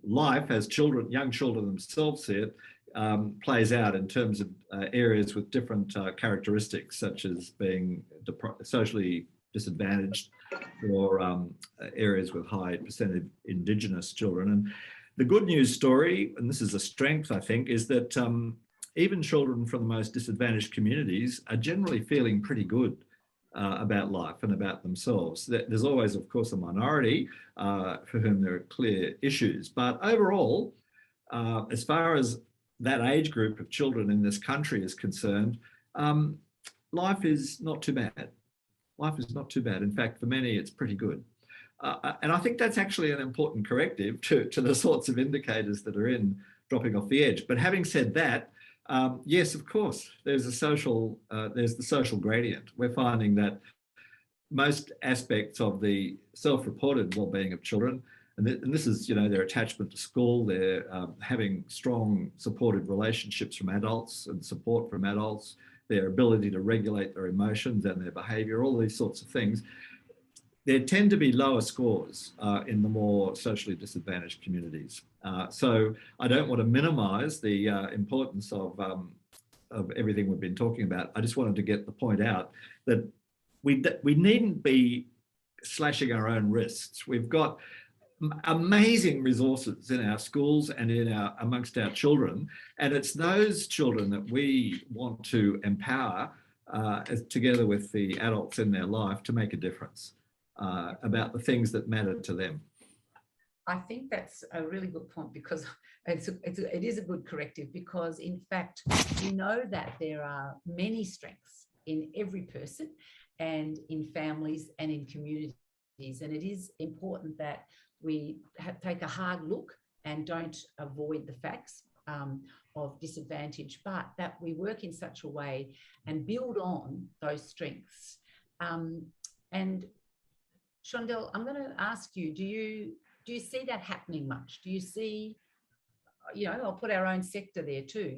S3: life, as young children themselves see it, plays out in terms of areas with different characteristics, such as being socially disadvantaged or areas with high percentage of Indigenous children. And the good news story, and this is a strength, I think, is that even children from the most disadvantaged communities are generally feeling pretty good about life and about themselves. There's always, of course, a minority for whom there are clear issues. But overall, as far as that age group of children in this country is concerned, life is not too bad. Life is not too bad. In fact, for many, it's pretty good. And I think that's actually an important corrective to the sorts of indicators that are in dropping off the edge. But having said that, yes, of course, there's the social gradient. We're finding that most aspects of the self-reported well-being of children, and this is, their attachment to school, their having strong supportive relationships from adults and support from adults, their ability to regulate their emotions and their behaviour, all these sorts of things. There tend to be lower scores in the more socially disadvantaged communities. So I don't want to minimise the importance of everything we've been talking about. I just wanted to get the point out that we needn't be slashing our own wrists. We've got amazing resources in our schools and amongst our children, and it's those children that we want to empower together with the adults in their life to make a difference about the things that matter to them.
S1: I think that's a really good point, because it is a good corrective, because in fact we know that there are many strengths in every person and in families and in communities, and it is important that we take a hard look and don't avoid the facts of disadvantage, but that we work in such a way and build on those strengths. And Shondell, I'm going to ask you, do you see that happening much? Do you see, I'll put our own sector there too,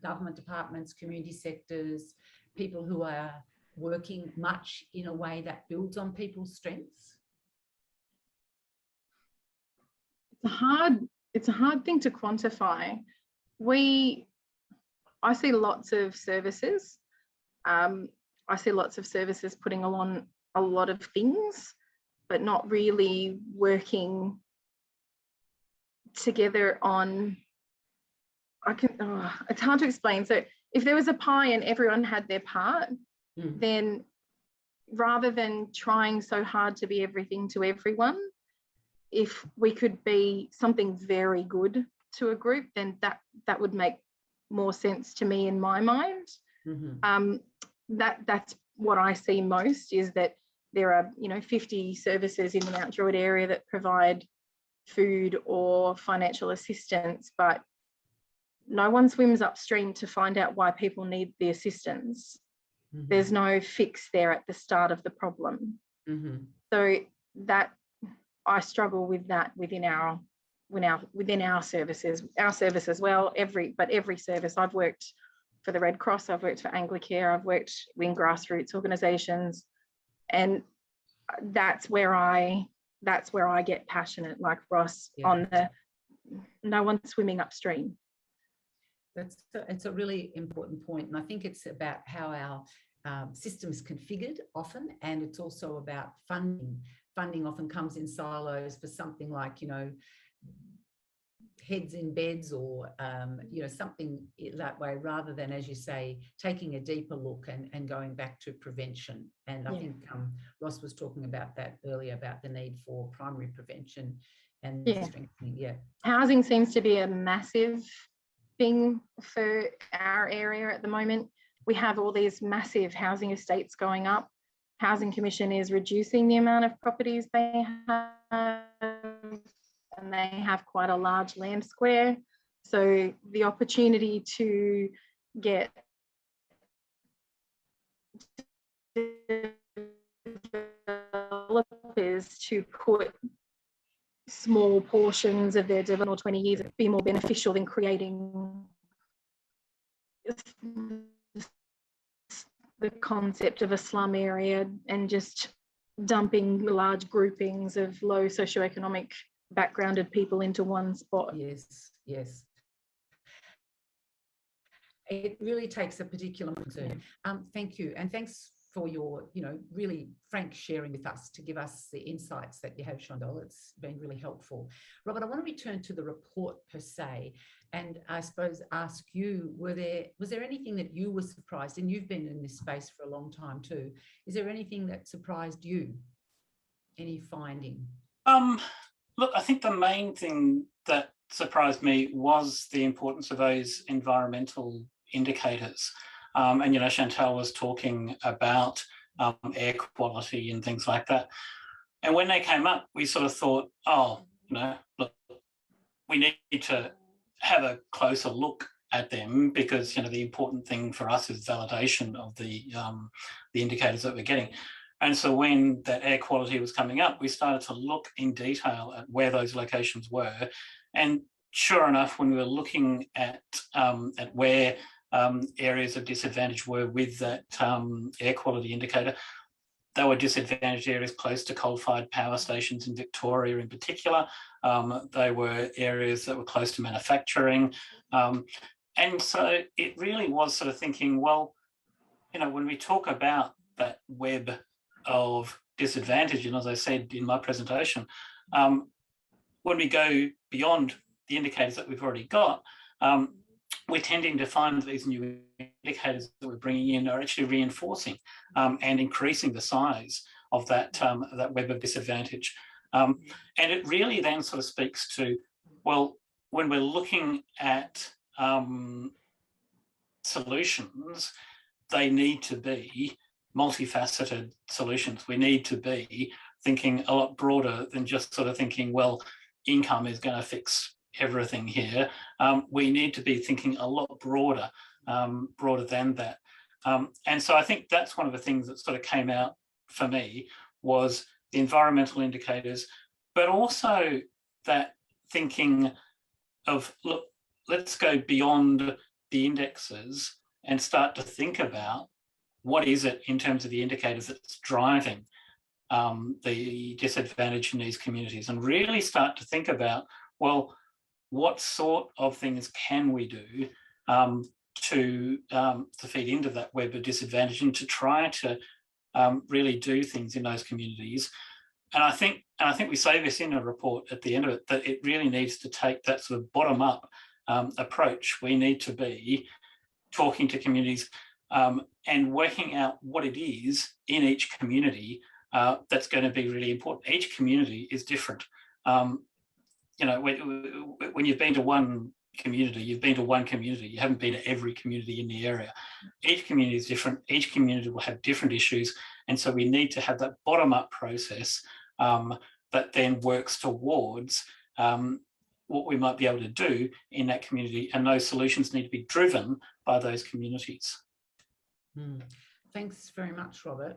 S1: government departments, community sectors, people who are working much in a way that builds on people's strengths?
S4: It's a hard thing to quantify. I see lots of services. I see lots of services putting on a lot of things, but not really working together on, it's hard to explain. So if there was a pie and everyone had their part, then rather than trying so hard to be everything to everyone, if we could be something very good to a group, then that would make more sense to me in my mind. That's what I see most, is that there are 50 services in the Mount Druitt area that provide food or financial assistance, but no one swims upstream to find out why people need the assistance. There's no fix there at the start of the problem. So that I struggle with that within our services. Our service as well, every service. I've worked for the Red Cross, I've worked for Anglicare, I've worked in grassroots organisations, and that's where I get passionate, like Ross, on the no one swimming upstream.
S1: It's a really important point, and I think it's about how our system is configured often, and it's also about funding. Funding often comes in silos for something like, heads in beds or, something that way, rather than, as you say, taking a deeper look and going back to prevention. And I think Ross was talking about that earlier, about the need for primary prevention and strengthening.
S4: Housing seems to be a massive thing for our area at the moment. We have all these massive housing estates going up. Housing Commission is reducing the amount of properties they have, and they have quite a large land square. So the opportunity to get developers to put small portions of their development or 20 years be more beneficial than creating the concept of a slum area and just dumping large groupings of low socioeconomic backgrounded people into one spot.
S1: Yes. it really takes a particular concern. Thank you. And thanks for your, really frank sharing with us to give us the insights that you have, Shondell. It's been really helpful. Robert, I want to return to the report per se, and I suppose ask you, was there anything that you were surprised, and you've been in this space for a long time too, is there anything that surprised you? Any finding?
S2: Look, I think the main thing that surprised me was the importance of those environmental indicators. And, Chantal was talking about air quality and things like that. And when they came up, we sort of thought, look, we need to have a closer look at them because, the important thing for us is validation of the indicators that we're getting. And so when that air quality was coming up, we started to look in detail at where those locations were. And sure enough, when we were looking at where areas of disadvantage were with that air quality indicator, they were disadvantaged areas close to coal-fired power stations in Victoria in particular. They were areas that were close to manufacturing. And so it really was sort of thinking, well, when we talk about that web of disadvantage, and as I said in my presentation, when we go beyond the indicators that we've already got, we're tending to find these new indicators that we're bringing in are actually reinforcing and increasing the size of that web of disadvantage. And it really then sort of speaks to, well, when we're looking at solutions, they need to be multifaceted solutions. We need to be thinking a lot broader than just sort of thinking, well, income is going to fix everything here. We need to be thinking a lot broader than that. And so I think that's one of the things that sort of came out for me was the environmental indicators, but also that thinking of, look, let's go beyond the indexes and start to think about what is it in terms of the indicators that's driving the disadvantage in these communities, and really start to think about, well, what sort of things can we do to feed into that web of disadvantage and to try to really do things in those communities. And I think we say this in a report at the end of it, that it really needs to take that sort of bottom-up approach. We need to be talking to communities and working out what it is in each community that's going to be really important. Each community is different. When you've been to one community, you've been to one community. You haven't been to every community in the area. Each community is different. Each community will have different issues. And so we need to have that bottom-up process that then works towards what we might be able to do in that community. And those solutions need to be driven by those communities.
S1: Thanks very much, Robert.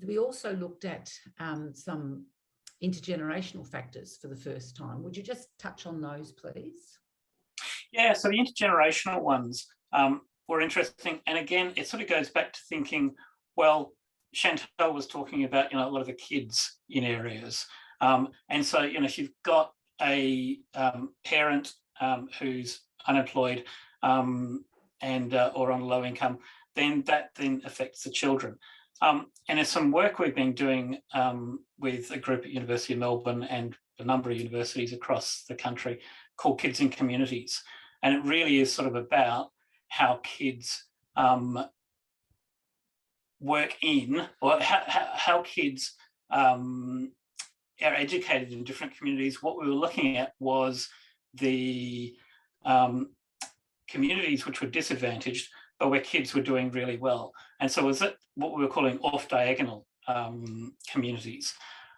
S1: We also looked at some intergenerational factors for the first time. Would you just touch on those, please?
S2: Yeah, so the intergenerational ones were interesting. And again, it sort of goes back to thinking, well, Chantal was talking about, a lot of the kids in areas. And so, if you've got a parent who's unemployed and or on low income, then that then affects the children. And there's some work we've been doing with a group at University of Melbourne and a number of universities across the country called Kids in Communities. And it really is sort of about how kids work in, or how kids are educated in different communities. What we were looking at was the communities which were disadvantaged, but where kids were doing really well. And so was it what we were calling off-diagonal communities.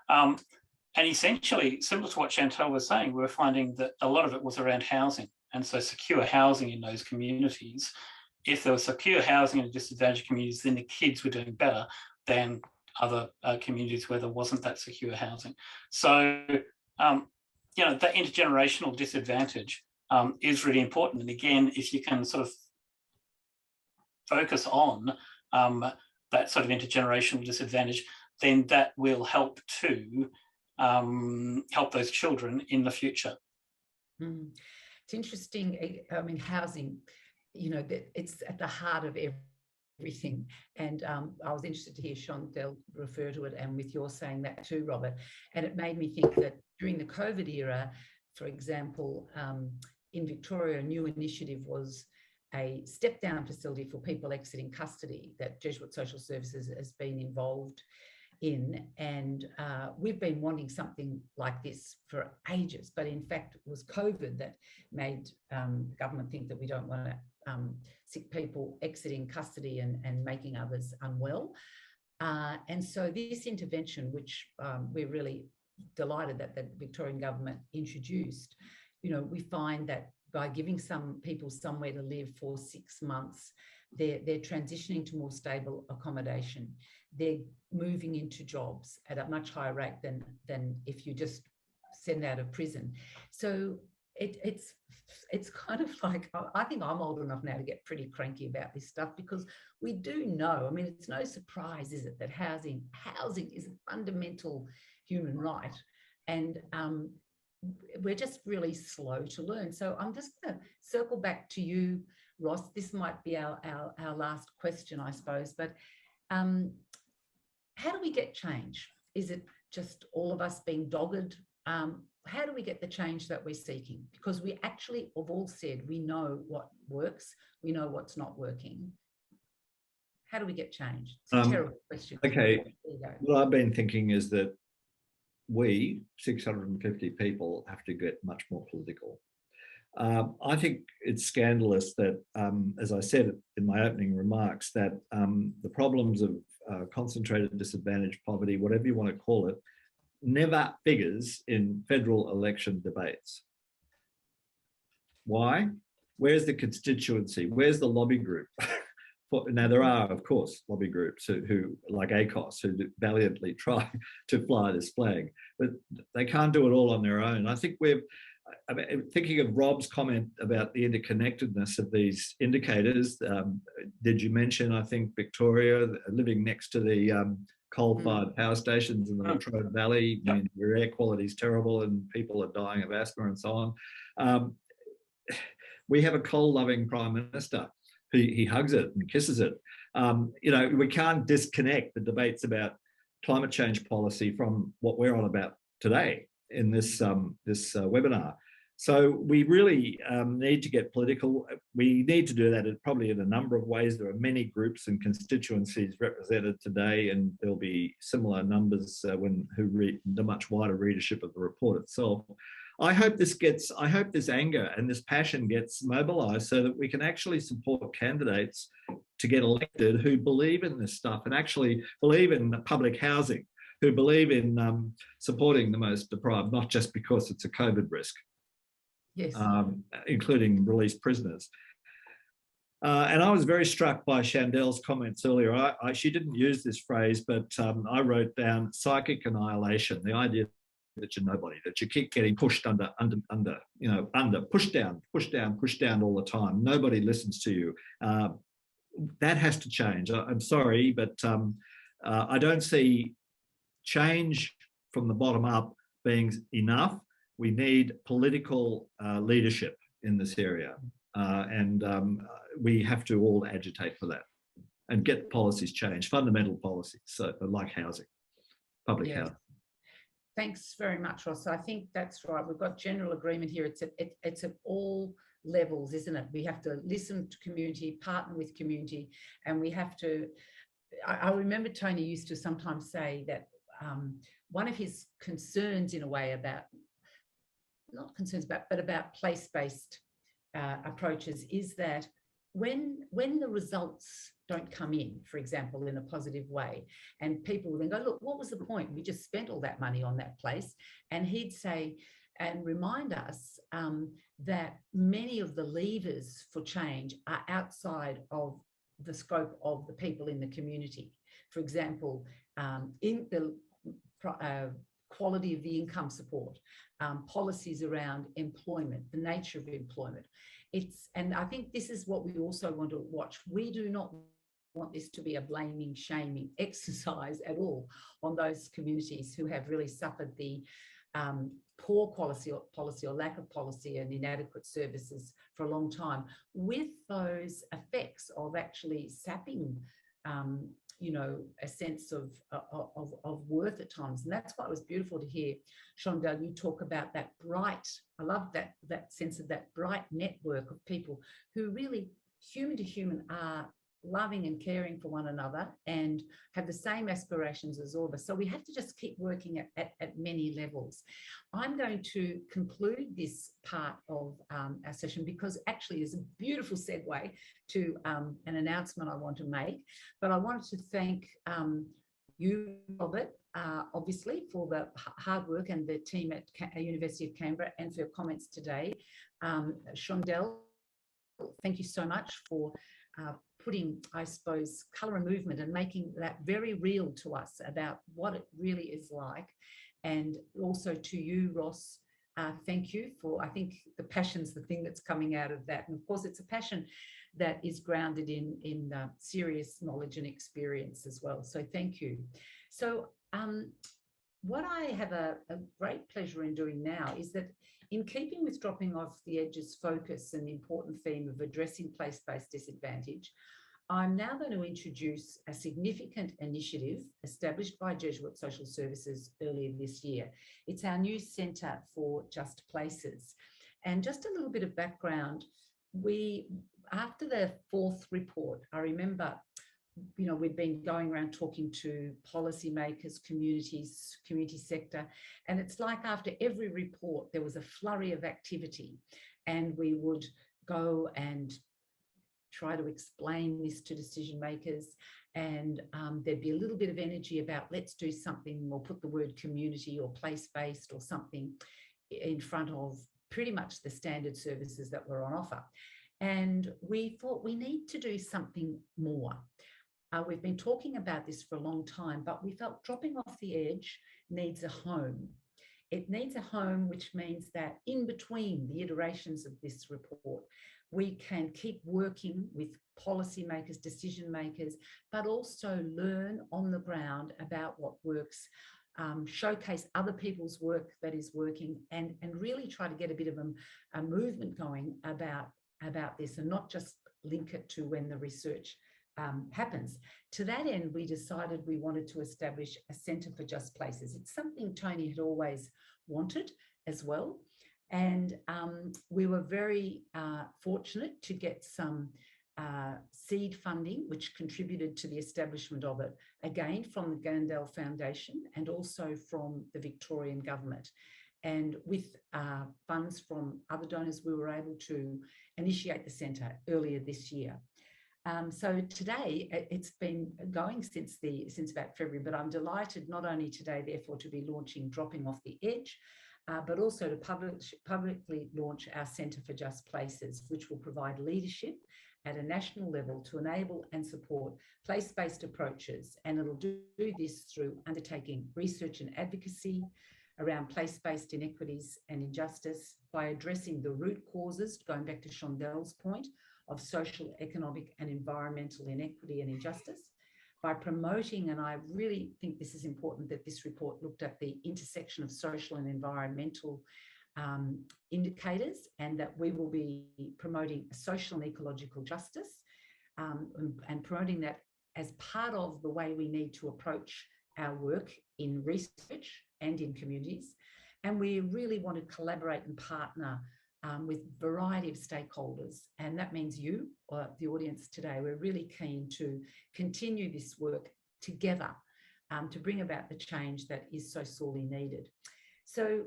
S2: And essentially, similar to what Chantal was saying, we were finding that a lot of it was around housing. And so secure housing in those communities. If there was secure housing in disadvantaged communities, then the kids were doing better than other communities where there wasn't that secure housing. So, that intergenerational disadvantage is really important. And again, if you can sort of focus on that sort of intergenerational disadvantage, then that will help to help those children in the future.
S1: It's interesting. I mean, housing. you know, that it's at the heart of everything. And I was interested to hear Chantel refer to it, and with your saying that too, Robert. And it made me think that during the COVID era, for example, in Victoria, a new initiative was a step-down facility for people exiting custody that Jesuit Social Services has been involved in. And we've been wanting something like this for ages, but in fact it was COVID that made the government think that we don't want sick people exiting custody and making others unwell. And so this intervention, which we're really delighted that the Victorian government introduced, you know, we find that by giving some people somewhere to live for 6 months, they're transitioning to more stable accommodation. They're moving into jobs at a much higher rate than if you just send out of prison. So it's kind of like, I think I'm old enough now to get pretty cranky about this stuff, because we do know, I mean, it's no surprise, is it, that housing is a fundamental human right. And we're just really slow to learn. So I'm just going to circle back to you, Ross. This might be our last question, I suppose, but how do we get change? Is it just all of us being dogged? How do we get the change that we're seeking? Because we actually have all said we know what works, we know what's not working. How do we get change? It's a terrible question.
S3: Okay, what I've been thinking is that we, 650 people, have to get much more political. I think it's scandalous that, as I said in my opening remarks, that the problems of concentrated disadvantage, poverty, whatever you want to call it, never figures in federal election debates. Why? Where's the constituency? Where's the lobby group? Now, there are, of course, lobby groups who like ACOS, who valiantly try to fly this flag, but they can't do it all on their own. I think thinking of Rob's comment about the interconnectedness of these indicators. Did you mention, I think, Victoria, living next to the coal-fired power stations in the Latrobe Valley? I mean, your air quality is terrible and people are dying of asthma and so on. We have a coal-loving Prime Minister. He hugs it and kisses it. You know, we can't disconnect the debates about climate change policy from what we're on about today in this webinar. So we really need to get political. We need to do that probably in a number of ways. There are many groups and constituencies represented today, and there'll be similar numbers who read the much wider readership of the report itself. I hope this anger and this passion gets mobilised so that we can actually support candidates to get elected who believe in this stuff and actually believe in public housing, who believe in supporting the most deprived, not just because it's a COVID risk. Yes. Including released prisoners. And I was very struck by Chandel's comments earlier. She didn't use this phrase, but I wrote down psychic annihilation, the idea that you're nobody, that you keep getting pushed under, pushed down all the time. Nobody listens to you. That has to change. I'm sorry, but I don't see change from the bottom up being enough. We need political leadership in this area, and we have to all agitate for that and get policies changed, fundamental policies, so like housing, public housing.
S1: Thanks very much, Ross. I think that's right. We've got general agreement here. It's at all levels, isn't it? We have to listen to community, partner with community, and we have to. I remember Tony used to sometimes say that one of his concerns, in a way, about place-based approaches is that when the results don't come in, for example, in a positive way, and people will then go, look, what was the point? We just spent all that money on that place. And he'd say, and remind us that many of the levers for change are outside of the scope of the people in the community. For example, in the quality of the income support, policies around employment, the nature of employment. And I think this is what we also want to watch. We do not want this to be a blaming, shaming exercise at all on those communities who have really suffered the poor policy or lack of policy and inadequate services for a long time, with those effects of actually sapping you know, a sense of worth at times. And that's why it was beautiful to hear, Shondell, you talk about that bright, I love that sense of that bright network of people who really, human to human, are loving and caring for one another and have the same aspirations as all of us. So we have to just keep working at many levels. I'm going to conclude this part of our session because actually there's a beautiful segue to an announcement I want to make. But I wanted to thank you, Robert, obviously, for the hard work, and the team at University of Canberra, and for your comments today. Shondell, thank you so much for putting, I suppose, colour and movement and making that very real to us about what it really is like. And also to you, Ross, thank you for, I think the passion's the thing that's coming out of that. And of course, it's a passion that is grounded in serious knowledge and experience as well. So thank you. So what I have a great pleasure in doing now is that, in keeping with Dropping Off the Edge's focus and the important theme of addressing place-based disadvantage, I'm now going to introduce a significant initiative established by Jesuit Social Services earlier this year. It's our new Centre for Just Places. And just a little bit of background, after the 4th report, I remember, you know, we've been going around talking to policymakers, community sector, and it's like after every report, there was a flurry of activity, and we would go and try to explain this to decision makers, and there'd be a little bit of energy about let's do something, or put the word community or place-based or something in front of pretty much the standard services that were on offer. And we thought we need to do something more. We've been talking about this for a long time, but we felt Dropping Off the Edge needs a home. It needs a home, which means that in between the iterations of this report, we can keep working with policymakers, decision makers, but also learn on the ground about what works, showcase other people's work that is working, and really try to get a bit of a movement going about this, and not just link it to when the research happens. To that end, we decided we wanted to establish a Centre for Just Places. It's something Tony had always wanted as well. And we were very fortunate to get some seed funding, which contributed to the establishment of it, again from the Gandel Foundation and also from the Victorian Government. And with funds from other donors, we were able to initiate the centre earlier this year. So today, it's been going since about February, but I'm delighted not only today, therefore, to be launching Dropping Off the Edge, but also to publicly launch our Centre for Just Places, which will provide leadership at a national level to enable and support place-based approaches. And it'll do this through undertaking research and advocacy around place-based inequities and injustice, by addressing the root causes, going back to Shondell's point, of social, economic and environmental inequity and injustice, by promoting, and I really think this is important, that this report looked at the intersection of social and environmental indicators, and that we will be promoting social and ecological justice, and promoting that as part of the way we need to approach our work in research and in communities. And we really want to collaborate and partner with a variety of stakeholders, and that means you, or the audience today. We're really keen to continue this work together to bring about the change that is so sorely needed. So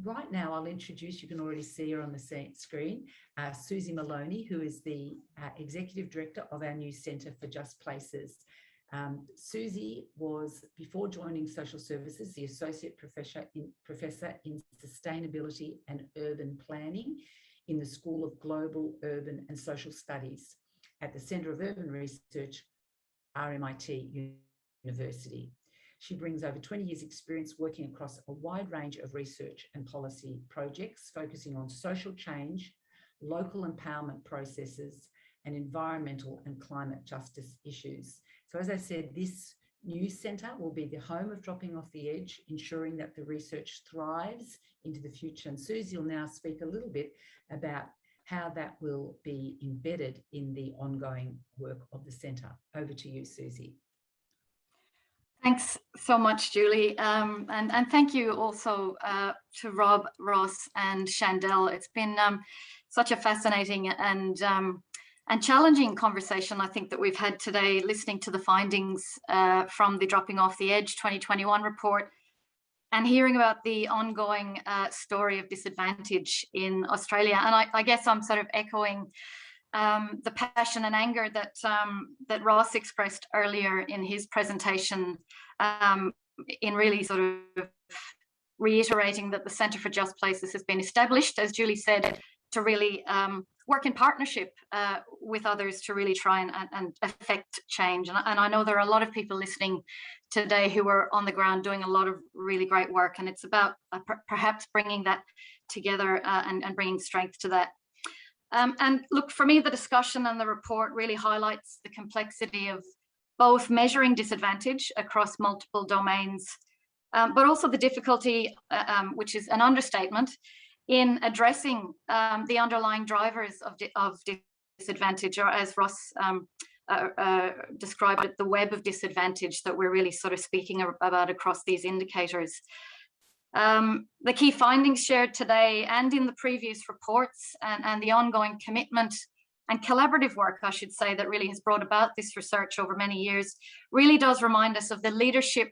S1: right now I'll introduce, you can already see her on the screen, Susie Maloney, who is the Executive Director of our new Centre for Just Places. Susie was, before joining social services, the Associate Professor in Sustainability and Urban Planning in the School of Global, Urban and Social Studies at the Centre of Urban Research, RMIT University. She brings over 20 years' experience working across a wide range of research and policy projects, focusing on social change, local empowerment processes, and environmental and climate justice issues. So as I said, this new centre will be the home of Dropping Off the Edge, ensuring that the research thrives into the future. And Susie will now speak a little bit about how that will be embedded in the ongoing work of the centre. Over to you, Susie.
S5: Thanks so much, Julie. And thank you also to Rob, Ross and Chandel. It's been such a fascinating and challenging conversation, I think, that we've had today, listening to the findings from the Dropping Off the Edge 2021 report and hearing about the ongoing story of disadvantage in Australia. And I guess I'm sort of echoing the passion and anger that Ross expressed earlier in his presentation, in really sort of reiterating that the Centre for Just Places has been established, as Julie said, to really work in partnership with others to really try and affect change. And I know there are a lot of people listening today who are on the ground doing a lot of really great work, and it's about perhaps bringing that together and bringing strength to that. And look, for me, the discussion and the report really highlights the complexity of both measuring disadvantage across multiple domains, but also the difficulty, which is an understatement, in addressing the underlying drivers of disadvantage, or as Ross described it, the web of disadvantage that we're really sort of speaking about across these indicators. The key findings shared today and in the previous reports, and the ongoing commitment and collaborative work, I should say, that really has brought about this research over many years, really does remind us of the leadership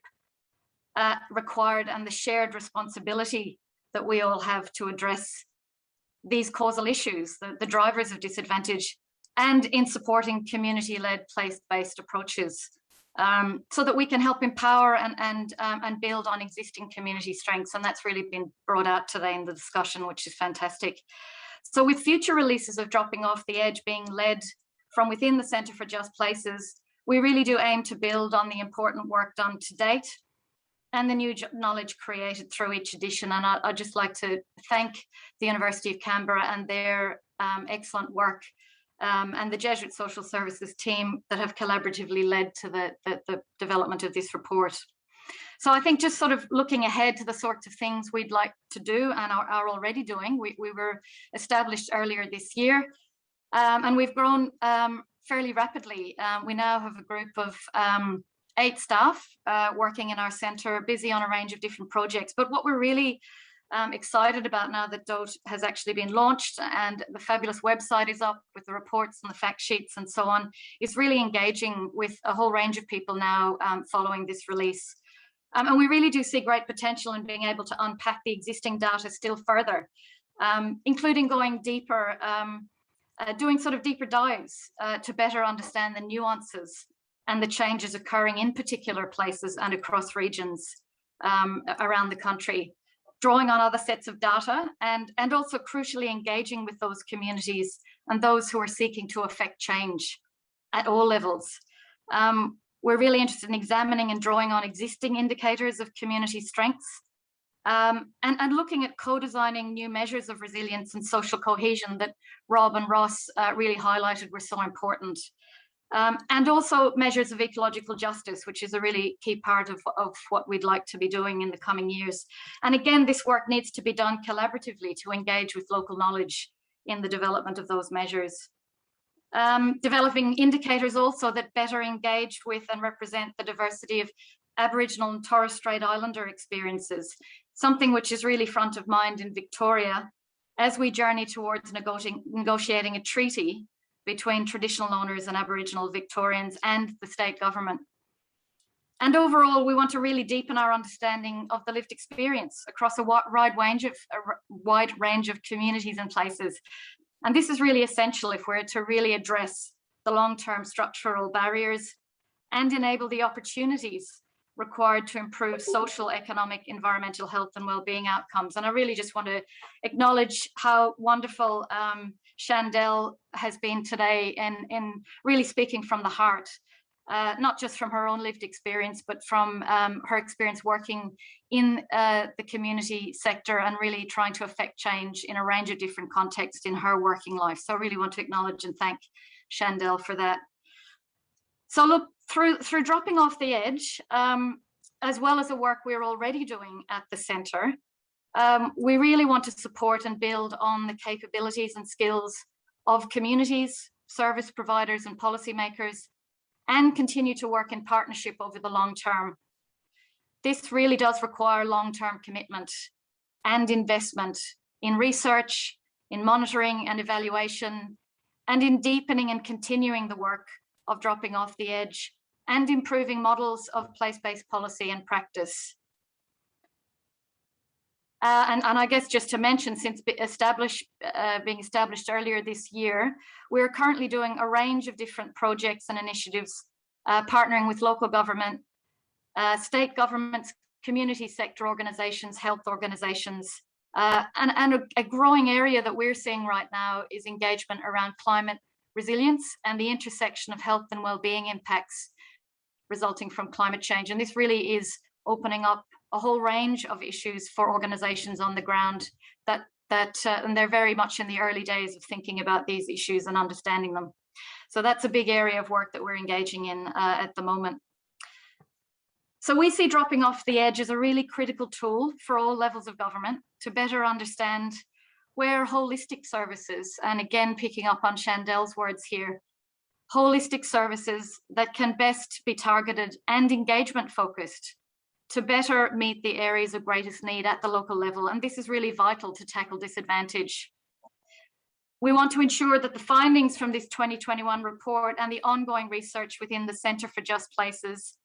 S5: required and the shared responsibility that we all have to address these causal issues, the drivers of disadvantage, and in supporting community-led, place-based approaches, so that we can help empower and build on existing community strengths. And that's really been brought out today in the discussion, which is fantastic. So with future releases of Dropping Off the Edge being led from within the Centre for Just Places, we really do aim to build on the important work done to date and the new knowledge created through each edition. And I'd just like to thank the University of Canberra and their excellent work, and the Jesuit Social Services team that have collaboratively led to the development of this report. So I think just sort of looking ahead to the sorts of things we'd like to do and are already doing, we were established earlier this year, and we've grown fairly rapidly. We now have a group of 8 staff working in our centre, busy on a range of different projects. But what we're really excited about now that DOTE has actually been launched and the fabulous website is up with the reports and the fact sheets and so on, is really engaging with a whole range of people now following this release. And we really do see great potential in being able to unpack the existing data still further, including going deeper, doing sort of deeper dives to better understand the nuances and the changes occurring in particular places and across regions around the country, drawing on other sets of data and also crucially engaging with those communities and those who are seeking to affect change at all levels. We're really interested in examining and drawing on existing indicators of community strengths, and looking at co-designing new measures of resilience and social cohesion that Rob and Ross really highlighted were so important. And also measures of ecological justice, which is a really key part of what we'd like to be doing in the coming years. And again, this work needs to be done collaboratively to engage with local knowledge in the development of those measures. Developing indicators also that better engage with and represent the diversity of Aboriginal and Torres Strait Islander experiences, something which is really front of mind in Victoria as we journey towards negotiating a treaty between traditional owners and Aboriginal Victorians and the state government. And overall, we want to really deepen our understanding of the lived experience across a wide range of communities and places. And this is really essential if we're to really address the long-term structural barriers and enable the opportunities required to improve social, economic, environmental health and wellbeing outcomes. And I really just want to acknowledge how wonderful Chandel has been today in really speaking from the heart, not just from her own lived experience, but from her experience working in the community sector and really trying to affect change in a range of different contexts in her working life. So I really want to acknowledge and thank Chandel for that. So look, through dropping off the edge, as well as the work we're already doing at the centre, we really want to support and build on the capabilities and skills of communities, service providers and policymakers, and continue to work in partnership over the long term. This really does require long-term commitment and investment in research, in monitoring and evaluation, and in deepening and continuing the work of dropping off the edge and improving models of place-based policy and practice. And I guess just to mention, since being established earlier this year, we're currently doing a range of different projects and initiatives, partnering with local government, state governments, community sector organizations, health organizations, and a growing area that we're seeing right now is engagement around climate resilience and the intersection of health and well-being impacts resulting from climate change. And this really is opening up a whole range of issues for organizations on the ground and they're very much in the early days of thinking about these issues and understanding them. So that's a big area of work that we're engaging in at the moment. So we see dropping off the edge as a really critical tool for all levels of government to better understand where holistic services, and again, picking up on Chandel's words here, holistic services that can best be targeted and engagement focused to better meet the areas of greatest need at the local level. And this is really vital to tackle disadvantage. We want to ensure that the findings from this 2021 report and the ongoing research within the Centre for Just Places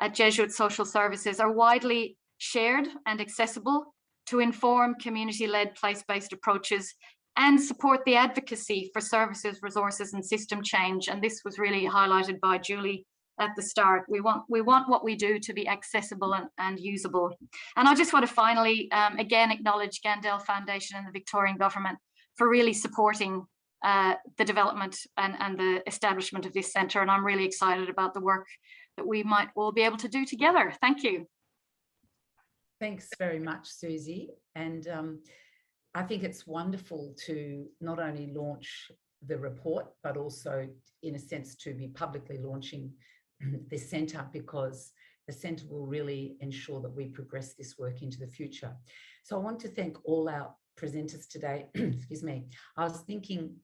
S5: at Jesuit Social Services are widely shared and accessible to inform community-led place-based approaches and support the advocacy for services, resources and system change. And this was really highlighted by Julie at the start. We want what we do to be accessible and usable. And I just want to finally, again, acknowledge Gandel Foundation and the Victorian Government for really supporting the development and the establishment of this centre. And I'm really excited about the work that we might all be able to do together. Thank you.
S1: Thanks very much, Susie. And I think it's wonderful to not only launch the report, but also, in a sense, to be publicly launching this centre, because the centre will really ensure that we progress this work into the future. So I want to thank all our presenters today. Excuse me. I was thinking,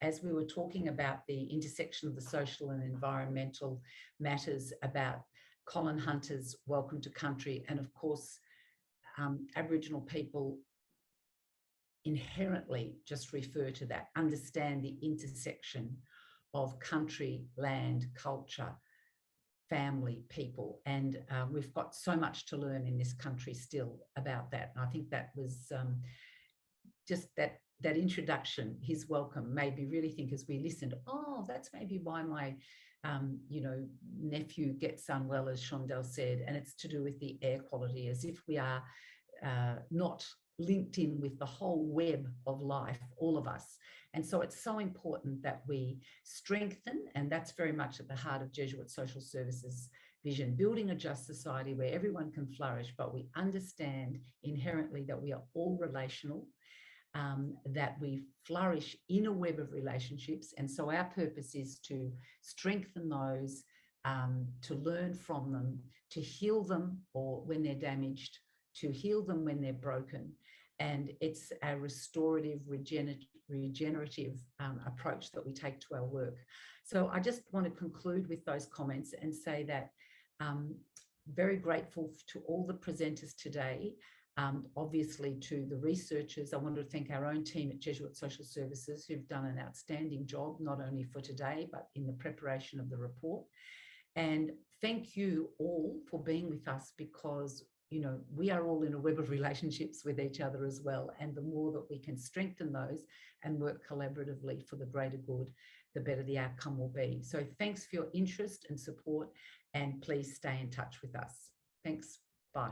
S1: as we were talking about the intersection of the social and environmental matters, about Colin Hunter's Welcome to Country, and of course, Aboriginal people inherently just refer to that, understand the intersection of country, land, culture, family, people. And we've got so much to learn in this country still about that. And I think that was just that introduction, his welcome, made me really think, as we listened, oh, that's maybe why my nephew gets unwell, as Chandel said, and it's to do with the air quality, as if we are not linked in with the whole web of life, all of us. And so it's so important that we strengthen, and that's very much at the heart of Jesuit Social Services vision, building a just society where everyone can flourish, but we understand inherently that we are all relational, that we flourish in a web of relationships. And so our purpose is to strengthen those, to learn from them, to heal them or when they're damaged, to heal them when they're broken. And it's a restorative, regenerative approach that we take to our work. So I just want to conclude with those comments and say that very grateful to all the presenters today. Obviously to the researchers. I want to thank our own team at Jesuit Social Services, who've done an outstanding job, not only for today, but in the preparation of the report. And thank you all for being with us, because we are all in a web of relationships with each other as well. And the more that we can strengthen those and work collaboratively for the greater good, the better the outcome will be. So thanks for your interest and support, and please stay in touch with us. Thanks. Bye.